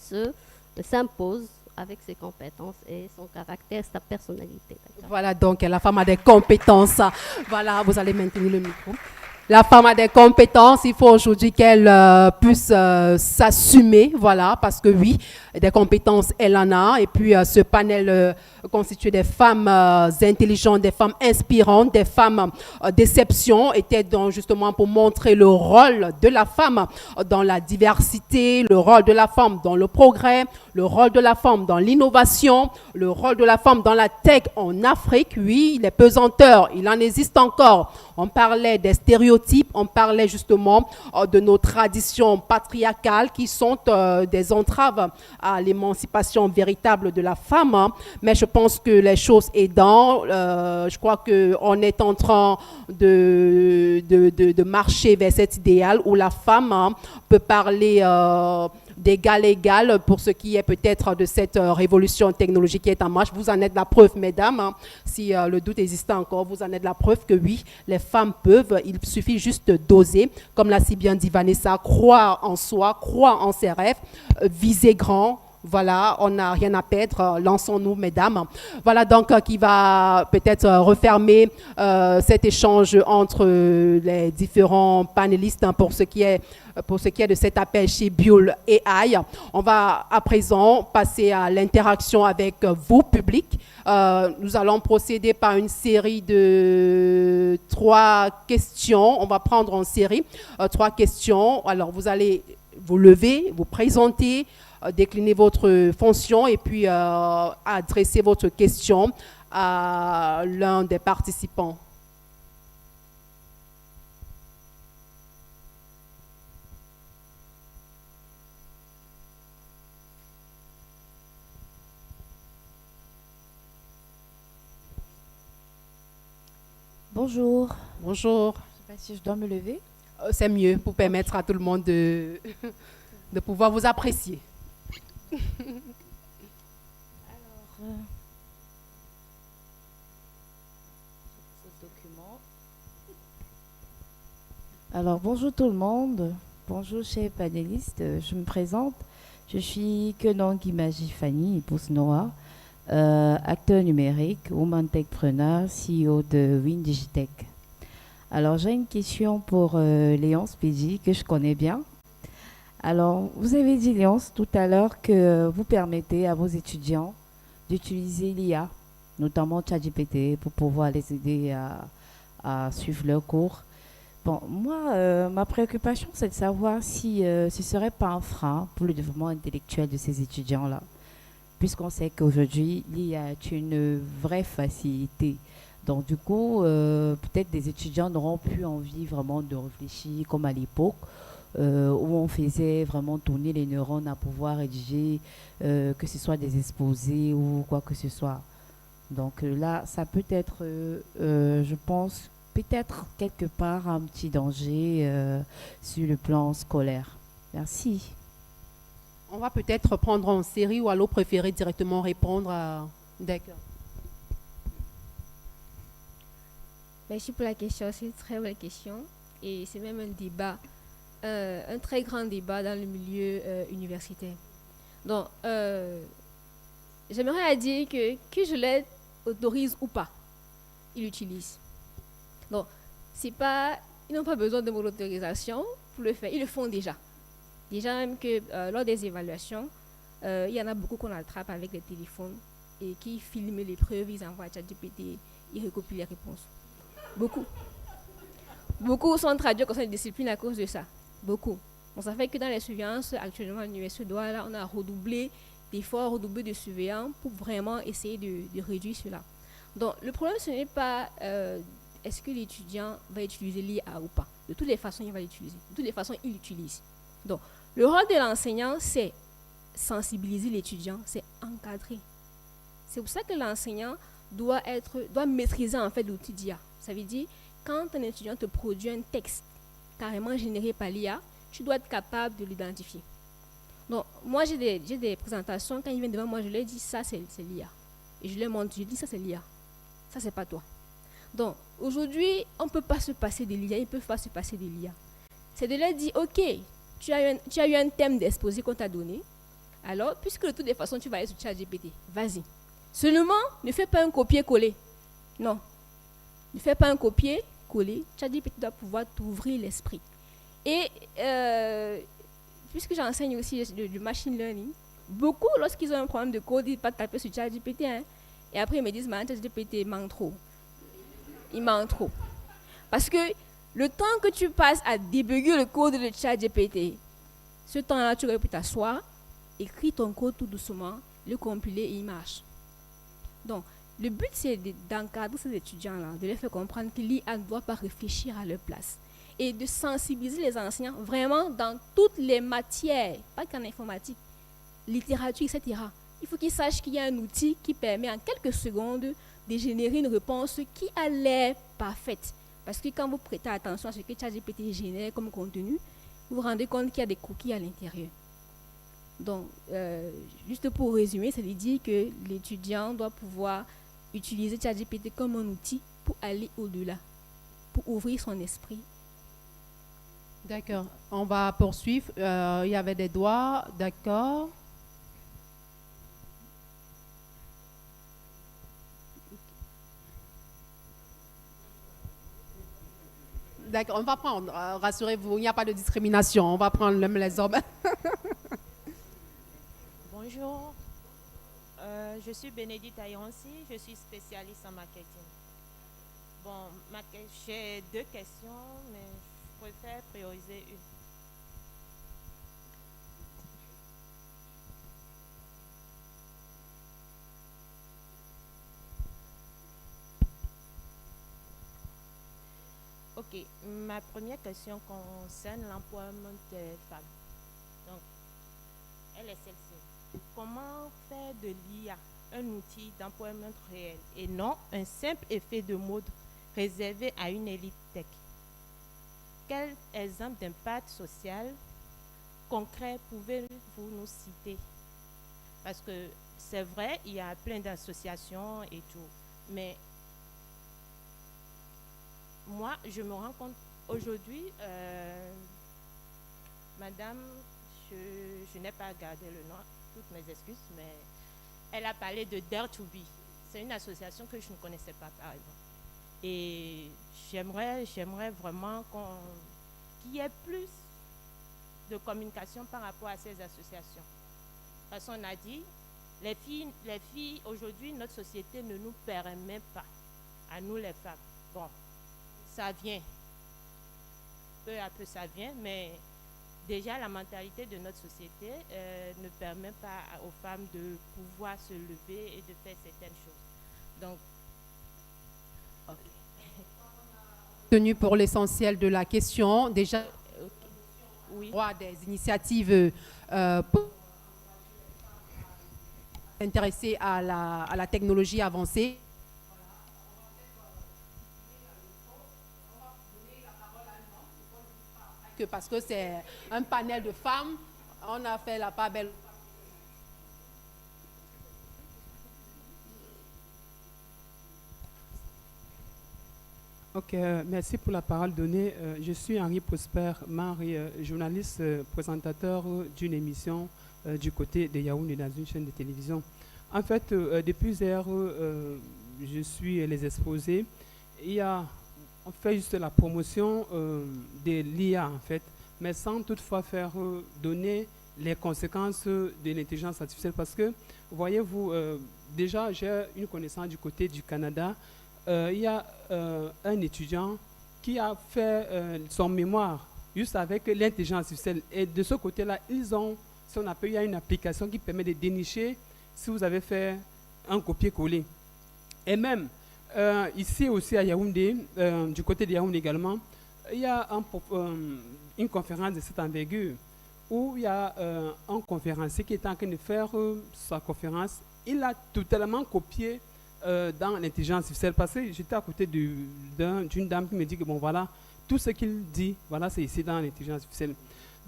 s'impose avec ses compétences et son caractère, sa personnalité. D'accord? Voilà, donc la femme a des compétences. Voilà, vous allez maintenir le micro. La femme a des compétences, il faut aujourd'hui qu'elle puisse s'assumer, voilà, parce que oui, des compétences, elle en a. Et puis ce panel constitué des femmes intelligentes, des femmes inspirantes, des femmes d'exception, était donc justement pour montrer le rôle de la femme dans la diversité, le rôle de la femme dans le progrès, le rôle de la femme dans l'innovation, le rôle de la femme dans la tech en Afrique. Oui, les pesanteurs, il en existe encore. On parlait des stéréotypes, on parlait justement de nos traditions patriarcales qui sont des entraves à l'émancipation véritable de la femme. Hein. Mais je pense que les choses aidant, je crois qu'on est en train de marcher vers cet idéal où la femme peut parler d'égal à égal pour ce qui est peut-être de cette révolution technologique qui est en marche. Vous en êtes la preuve, mesdames. Hein. Si le doute existe encore, vous en êtes la preuve que oui, les femmes peuvent, il suffit juste d'oser, comme l'a si bien dit Vanessa, croire en soi, croire en ses rêves, viser grand. Voilà, on n'a rien à perdre, lançons-nous, mesdames. Voilà donc qui va peut-être refermer cet échange entre les différents panélistes hein, pour ce qui est de cet appel chez Bull AI. On va à présent passer à l'interaction avec vous, public. Nous allons procéder par une série de 3 questions. On va prendre en série 3 questions. Alors, vous allez vous lever, vous présenter, décliner votre fonction et puis adresser votre question à l'un des participants. Bonjour. Bonjour. Je ne sais pas si je dois me lever. C'est mieux pour permettre à tout le monde de pouvoir vous apprécier. Alors, bonjour tout le monde. Bonjour chers panélistes. Je me présente. Je suis Kenon Gimaji Fanny, épouse Noah, acteur numérique, woman techpreneur, CEO de WinDigitech. Alors, j'ai une question pour Léonce Pédi, que je connais bien. Alors, vous avez dit, Léonce, tout à l'heure que vous permettez à vos étudiants d'utiliser l'IA, notamment ChatGPT, pour pouvoir les aider à suivre leurs cours. Bon, moi, ma préoccupation, c'est de savoir si ce ne serait pas un frein pour le développement intellectuel de ces étudiants-là, puisqu'on sait qu'aujourd'hui, l'IA est une vraie facilité. Donc, du coup, peut-être des étudiants n'auront plus envie vraiment de réfléchir comme à l'époque, où on faisait vraiment tourner les neurones à pouvoir rédiger, que ce soit des exposés ou quoi que ce soit. Donc là, ça peut être, je pense, peut-être quelque part un petit danger sur le plan scolaire. Merci. On va peut-être prendre en série ou alors préférer directement répondre à... D'accord. Merci pour la question, c'est une très belle question. Et c'est même un débat, un très grand débat dans le milieu universitaire. Donc, j'aimerais dire que je les autorise ou pas, ils l'utilisent. Donc, c'est pas, ils n'ont pas besoin de mon autorisation pour le faire, ils le font déjà. Déjà même que lors des évaluations, il y en a beaucoup qu'on attrape avec les téléphones et qui filment les preuves, ils envoient à ChatGPT, ils recopient les réponses. Beaucoup. Beaucoup sont traduits comme ça de discipline à cause de ça. Beaucoup. Bon, ça fait que dans les surveillances, actuellement à l'Université de Douala, on a redoublé d'efforts, redoublé de surveillants pour vraiment essayer de réduire cela. Donc, le problème, ce n'est pas est-ce que l'étudiant va utiliser l'IA ou pas. De toutes les façons, il va l'utiliser. De toutes les façons, il l'utilise. Donc, le rôle de l'enseignant, c'est sensibiliser l'étudiant, c'est encadrer. C'est pour ça que l'enseignant doit maîtriser en fait l'outil d'IA. Ça veut dire, quand un étudiant te produit un texte carrément généré par l'IA, tu dois être capable de l'identifier. Donc, moi, j'ai des présentations, quand ils viennent devant moi, je leur dis, ça, c'est l'IA. Et je leur montre, je dis, ça, c'est l'IA. Ça, c'est pas toi. Donc, aujourd'hui, on ne peut pas se passer de l'IA, ils ne peuvent pas se passer de l'IA. C'est de leur dire, OK, tu as eu un thème d'exposé qu'on t'a donné, alors, puisque de toutes les façons, tu vas aller sur ChatGPT, vas-y. Seulement, ne fais pas un copier-coller. Non. Ne fais pas un copier-coller. ChatGPT doit pouvoir t'ouvrir l'esprit. Et puisque j'enseigne aussi du machine learning, beaucoup, lorsqu'ils ont un problème de code, ils partent taper sur ChatGPT. Hein, et après, ils me disent, ChatGPT manque trop. Il manque trop. Parce que le temps que tu passes à débugger le code de ChatGPT, ce temps-là, tu aurais pu t'asseoir, écrire ton code tout doucement, le compiler et il marche. Donc, le but, c'est d'encadrer ces étudiants-là, de les faire comprendre que l'IA ne doit pas réfléchir à leur place et de sensibiliser les enseignants vraiment dans toutes les matières, pas qu'en informatique, littérature, etc. Il faut qu'ils sachent qu'il y a un outil qui permet en quelques secondes de générer une réponse qui a l'air parfaite. Parce que quand vous prêtez attention à ce que ChatGPT génère comme contenu, vous vous rendez compte qu'il y a des cookies à l'intérieur. Donc, juste pour résumer, c'est de dire que l'étudiant doit pouvoir utiliser ChatGPT comme un outil pour aller au-delà, pour ouvrir son esprit. D'accord. On va poursuivre. Il y avait des doigts. D'accord. D'accord, on va prendre, rassurez-vous, il n'y a pas de discrimination. On va prendre les hommes. Bonjour, je suis Bénédicte Ayonsi, je suis spécialiste en marketing. Bon, j'ai 2 questions, mais je préfère prioriser une. Ok, ma première question concerne l'empowerment des femmes. Donc, elle est celle-ci. Comment faire de l'IA un outil d'empowerment réel et non un simple effet de mode réservé à une élite tech? Quel exemple d'impact social concret pouvez-vous nous citer? Parce que c'est vrai, il y a plein d'associations et tout, mais moi, je me rends compte aujourd'hui, madame, je n'ai pas gardé le nom, toutes mes excuses, mais elle a parlé de Dare to Be. C'est une association que je ne connaissais pas, par exemple. Et j'aimerais vraiment qu'il y ait plus de communication par rapport à ces associations. Parce qu'on a dit, les filles aujourd'hui, notre société ne nous permet pas, à nous les femmes. Bon, ça vient, peu à peu ça vient, mais déjà la mentalité de notre société ne permet pas aux femmes de pouvoir se lever et de faire certaines choses. Donc, ok. Tenu pour l'essentiel de la question, déjà, Oui. droit des initiatives pour s'intéresser à la technologie avancée. Parce que c'est un panel de femmes, on a fait la part belle. Ok, merci pour la parole donnée. Je suis Henri Prosper Marie, journaliste, présentateur d'une émission du côté de Yaoundé dans une chaîne de télévision. En fait, depuis hier, je suis les exposés. On fait juste la promotion de l'IA, en fait, mais sans toutefois faire donner les conséquences de l'intelligence artificielle. Parce que, voyez-vous, déjà, j'ai une connaissance du côté du Canada. Il y a un étudiant qui a fait son mémoire juste avec l'intelligence artificielle. Et de ce côté-là, ils ont, si on appelle, il y a une application qui permet de dénicher si vous avez fait un copier-coller. Et même, Ici aussi à Yaoundé, du côté de Yaoundé également, il y a une conférence de cette envergure où il y a un conférencier qui est en train de faire sa conférence. Il a totalement copié dans l'intelligence artificielle parce que j'étais à côté d'une dame qui me dit que bon voilà, tout ce qu'il dit, voilà, c'est ici dans l'intelligence artificielle.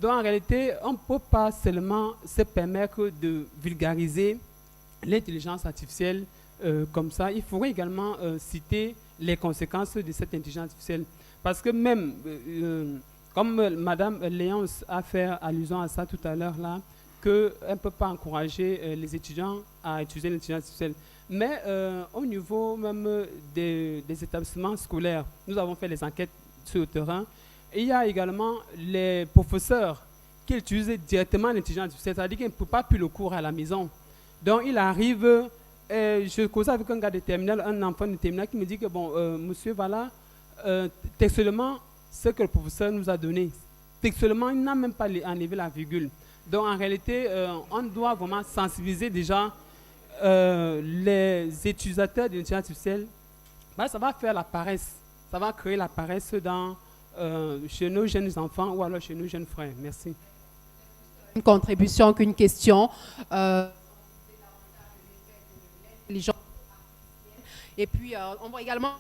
Donc en réalité, on ne peut pas seulement se permettre de vulgariser l'intelligence artificielle comme ça. Il faudrait également citer les conséquences de cette intelligence artificielle. Parce que même, comme Madame Léonce a fait allusion à ça tout à l'heure, là, qu'elle ne peut pas encourager les étudiants à utiliser l'intelligence artificielle. Mais au niveau même des établissements scolaires, nous avons fait les enquêtes sur le terrain. Et il y a également les professeurs qui utilisent directement l'intelligence artificielle, c'est-à-dire qu'ils ne peuvent pas plus le cours à la maison. Donc il arrive, je causais avec un gars de terminale, un enfant de terminale qui me dit que bon, monsieur, voilà, textuellement, ce que le professeur nous a donné, textuellement, il n'a même pas enlevé la virgule. Donc en réalité, on doit vraiment sensibiliser déjà les utilisateurs de l'intelligence artificielle. Ben, ça va faire la paresse, ça va créer la paresse chez nos jeunes enfants ou alors chez nos jeunes frères. Merci. Une contribution qu'une question. Et puis, on voit également.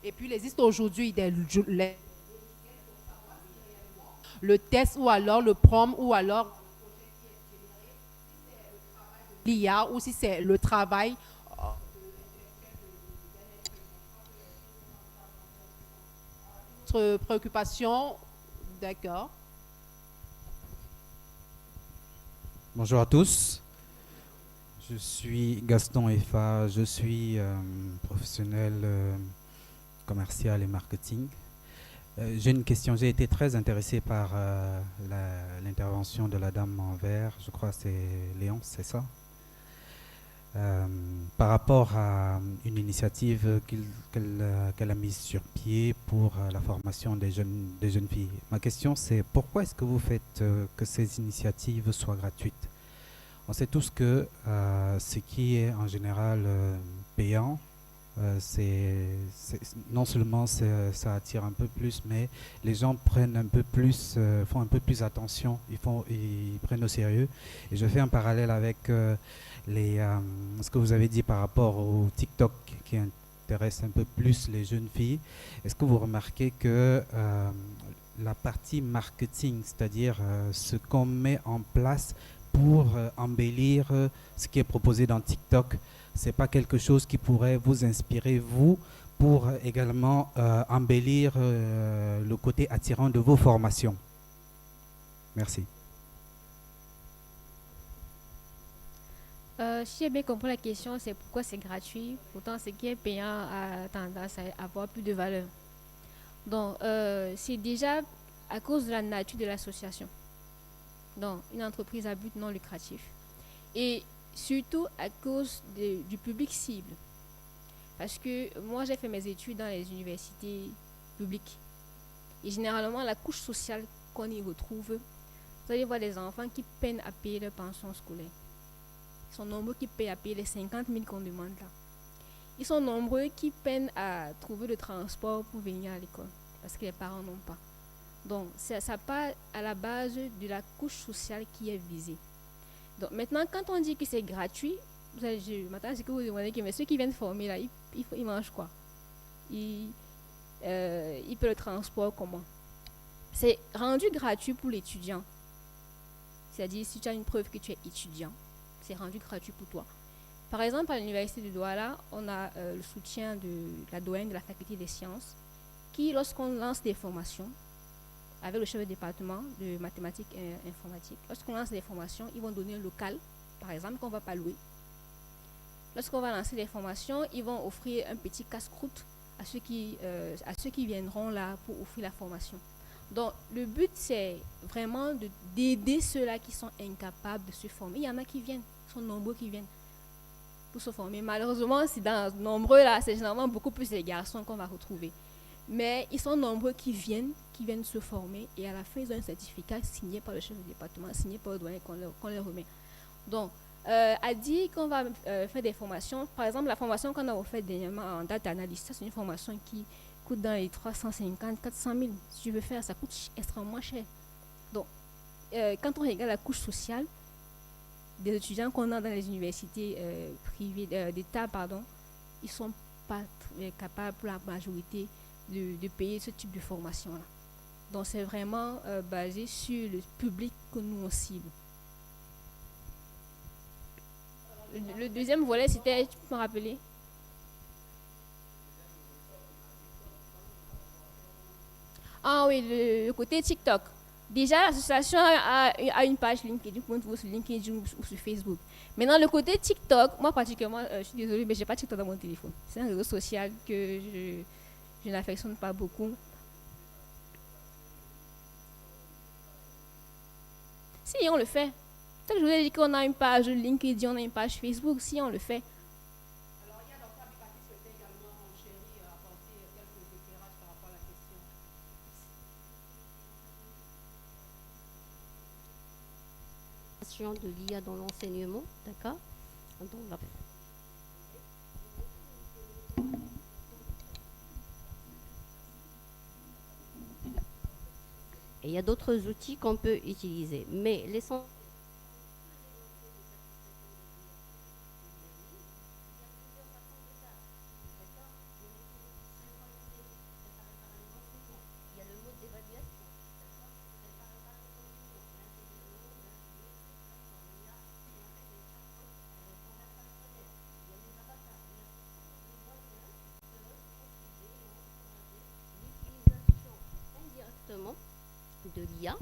Et puis, il existe aujourd'hui le test ou alors le prompt ou alors l'IA ou si c'est le travail. Notre préoccupation, d'accord. Bonjour à tous. Je suis Gaston Effa, je suis professionnel commercial et marketing. J'ai une question, j'ai été très intéressé par l'intervention de la dame en vert, je crois que c'est Léon, c'est ça? Par rapport à une initiative qu'elle a mise sur pied pour la formation des jeunes filles. Ma question c'est pourquoi est-ce que vous faites que ces initiatives soient gratuites? On sait tous que ce qui est en général payant, non seulement ça attire un peu plus, mais les gens prennent un peu plus, font un peu plus attention, ils prennent au sérieux. Et je fais un parallèle avec ce que vous avez dit par rapport au TikTok qui intéresse un peu plus les jeunes filles. Est-ce que vous remarquez que la partie marketing, c'est-à-dire ce qu'on met en place pour embellir ce qui est proposé dans TikTok, c'est pas quelque chose qui pourrait vous inspirer, vous, pour également embellir le côté attirant de vos formations? Merci. Si j'ai bien compris la question, c'est pourquoi c'est gratuit. Pourtant, ce qui est payant a tendance à avoir plus de valeur. Donc, c'est déjà à cause de la nature de l'association. Donc, une entreprise à but non lucratif. Et surtout à cause du public cible. Parce que moi, j'ai fait mes études dans les universités publiques. Et généralement, la couche sociale qu'on y retrouve, vous allez voir des enfants qui peinent à payer leur pension scolaire. Ils sont nombreux qui payent à payer les 50 000 qu'on demande là. Ils sont nombreux qui peinent à trouver le transport pour venir à l'école. Parce que les parents n'ont pas. Donc, ça part à la base de la couche sociale qui est visée. Donc, maintenant, quand on dit que c'est gratuit, maintenant, c'est que vous demandez que mais ceux qui viennent former, là, ils mangent quoi? Ils paient le transport comment? C'est rendu gratuit pour l'étudiant. C'est-à-dire, si tu as une preuve que tu es étudiant, c'est rendu gratuit pour toi. Par exemple, à l'université de Douala, on a le soutien de la doyenne de la faculté des sciences qui, lorsqu'on lance des formations, avec le chef de département de mathématiques et informatique, lorsqu'on lance des formations, ils vont donner un local, par exemple, qu'on ne va pas louer. Lorsqu'on va lancer des formations, ils vont offrir un petit casse-croûte à ceux qui viendront là pour offrir la formation. Donc, le but, c'est vraiment d'aider ceux-là qui sont incapables de se former. Il y en a qui viennent, ils sont nombreux qui viennent pour se former. Malheureusement, c'est dans nombreux là, c'est généralement beaucoup plus les garçons qu'on va retrouver. Mais ils sont nombreux qui viennent se former et à la fin, ils ont un certificat signé par le chef du département, signé par le doyen qu'on leur remet. Donc, a dit qu'on va faire des formations. Par exemple, la formation qu'on a offerte dernièrement en data analyst, ça, c'est une formation qui coûte dans les 350, 400 000. Si tu veux faire, ça coûte extrêmement cher. Donc, quand on regarde la couche sociale des étudiants qu'on a dans les universités privées d'État, ils ne sont pas capables, pour la majorité, de payer ce type de formation-là. Donc, c'est vraiment basé sur le public que nous on cible. Le deuxième volet, c'était, tu peux me rappeler? Ah oui, le côté TikTok. Déjà, l'association a une page LinkedIn, sur LinkedIn ou sur Facebook. Maintenant, le côté TikTok, moi particulièrement, je suis désolée, mais je n'ai pas TikTok dans mon téléphone. C'est un réseau social que je n'affectionne pas beaucoup. Si, on le fait. C'est que je vous ai dit qu'on a une page LinkedIn, on a une page Facebook, si on le fait. Alors, il y a Dr. Abika qui souhaitait également, mon chéri, apporter quelques éclairages par rapport à la question. De l'IA dans l'enseignement, d'accord? Et il y a d'autres outils qu'on peut utiliser, mais l'essentiel. De l'IA.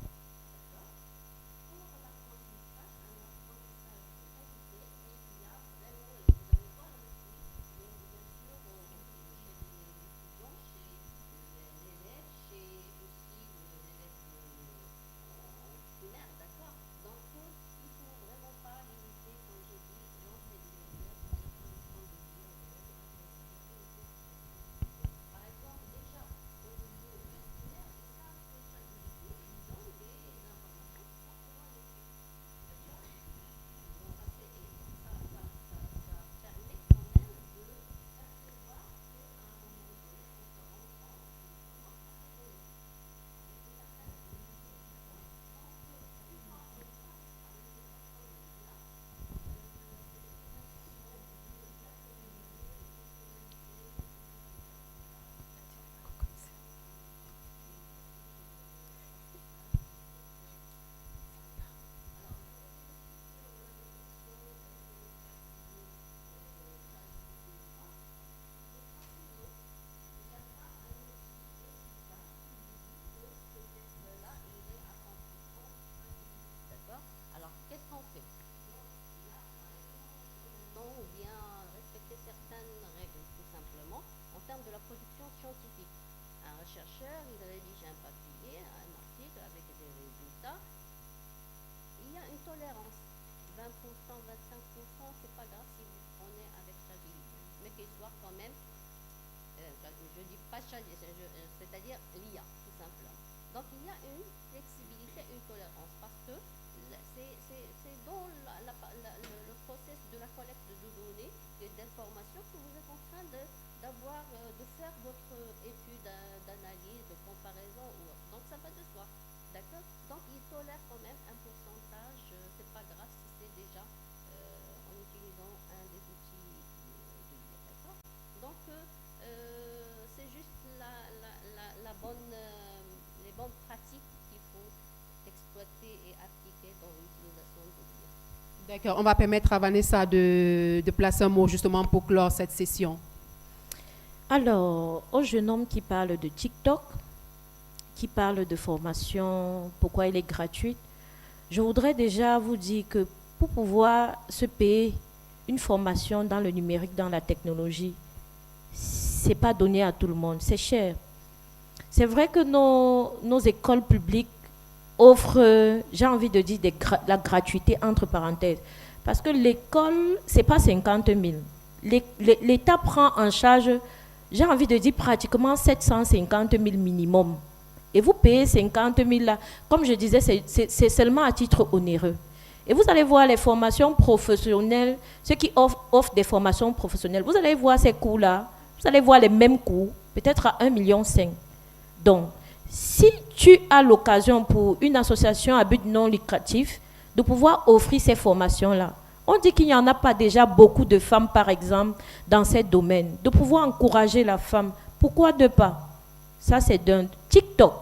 Ou bien respecter certaines règles, tout simplement, en termes de la production scientifique. Un chercheur, il a rédigé un papier, un article avec des résultats. Il y a une tolérance. 20%, 25%, c'est pas grave si vous prenez avec ChatGPT. Mais qu'il soit quand même, je dis pas ChatGPT, c'est-à-dire l'IA, tout simplement. Donc il y a une flexibilité, une tolérance, parce que c'est dans le process de la collecte de données et d'informations que vous êtes en train de faire votre étude d'analyse, de comparaison ou autre. Donc ça va de soi, d'accord? Donc il tolère quand même un pourcentage, c'est pas grave si c'est déjà en utilisant un des outils de l'IA, d'accord? Donc c'est juste les bonnes pratiques qu'il faut exploiter et appliquer dans l'utilisation de l'IA. D'accord, on va permettre à Vanessa de placer un mot justement pour clore cette session. Alors, au jeune homme qui parle de TikTok, qui parle de formation, pourquoi elle est gratuite, je voudrais déjà vous dire que pour pouvoir se payer une formation dans le numérique, dans la technologie, c'est pas donné à tout le monde, c'est cher. C'est vrai que nos écoles publiques offrent, j'ai envie de dire, la gratuité entre parenthèses. Parce que l'école, ce n'est pas 50 000. L'État prend en charge, j'ai envie de dire, pratiquement 750 000 minimum. Et vous payez 50 000 là. Comme je disais, c'est seulement à titre onéreux. Et vous allez voir les formations professionnelles, ceux qui offrent des formations professionnelles, vous allez voir ces cours-là, vous allez voir les mêmes cours, peut-être à 1,5 million. Donc, si tu as l'occasion pour une association à but non lucratif de pouvoir offrir ces formations-là, on dit qu'il n'y en a pas déjà beaucoup de femmes, par exemple, dans ces domaines, de pouvoir encourager la femme. Pourquoi ne pas? Ça, c'est d'un TikTok.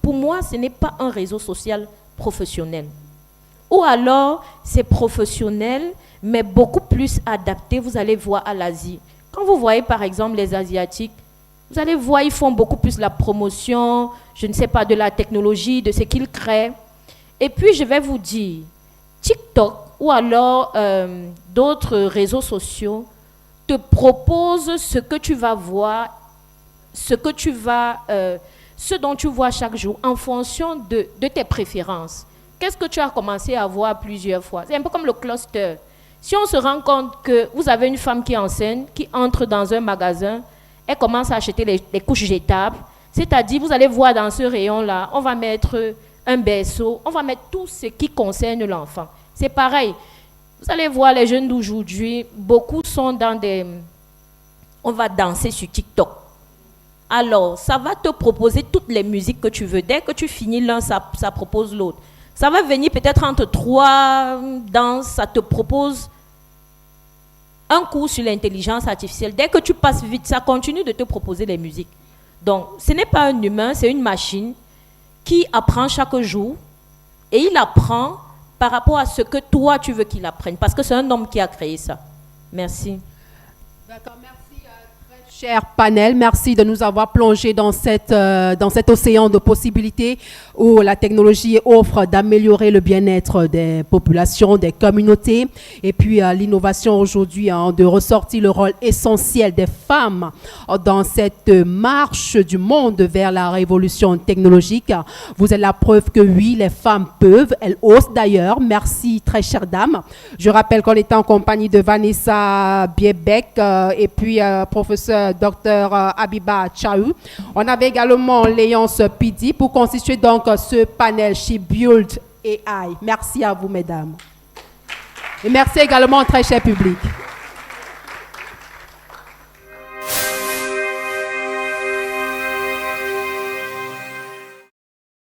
Pour moi, ce n'est pas un réseau social professionnel. Ou alors, c'est professionnel, mais beaucoup plus adapté, vous allez voir, à l'Asie. Quand vous voyez, par exemple, les Asiatiques, vous allez voir, ils font beaucoup plus la promotion, je ne sais pas, de la technologie, de ce qu'ils créent. Et puis, je vais vous dire, TikTok ou alors d'autres réseaux sociaux te proposent ce que tu vas voir, ce dont tu vois chaque jour en fonction de tes préférences. Qu'est-ce que tu as commencé à voir plusieurs fois? C'est un peu comme le cluster. Si on se rend compte que vous avez une femme qui est enceinte, qui entre dans un magasin, elle commence à acheter les couches jetables, c'est-à-dire vous allez voir dans ce rayon-là, on va mettre un berceau, on va mettre tout ce qui concerne l'enfant. C'est pareil. Vous allez voir les jeunes d'aujourd'hui, beaucoup sont dans des... On va danser sur TikTok. Alors, ça va te proposer toutes les musiques que tu veux. Dès que tu finis l'un, ça propose l'autre. Ça va venir peut-être entre 3 danses, ça te propose un cours sur l'intelligence artificielle. Dès que tu passes vite, ça continue de te proposer les musiques. Donc, ce n'est pas un humain, c'est une machine qui apprend chaque jour et il apprend par rapport à ce que toi, tu veux qu'il apprenne. Parce que c'est un homme qui a créé ça. Merci. D'accord, merci. Cher panel, merci de nous avoir plongé dans cet océan de possibilités où la technologie offre d'améliorer le bien-être des populations, des communautés, et puis l'innovation aujourd'hui, de ressortir le rôle essentiel des femmes dans cette marche du monde vers la révolution technologique. Vous êtes la preuve que oui, les femmes peuvent, elles osent d'ailleurs. Merci, très chère dame. Je rappelle qu'on était en compagnie de Vanessa Biebeck et puis professeur Dr Abiba Chaou. On avait également Léonce Pidi pour constituer donc ce panel chez Build AI. Merci à vous, mesdames. Et merci également au très cher public.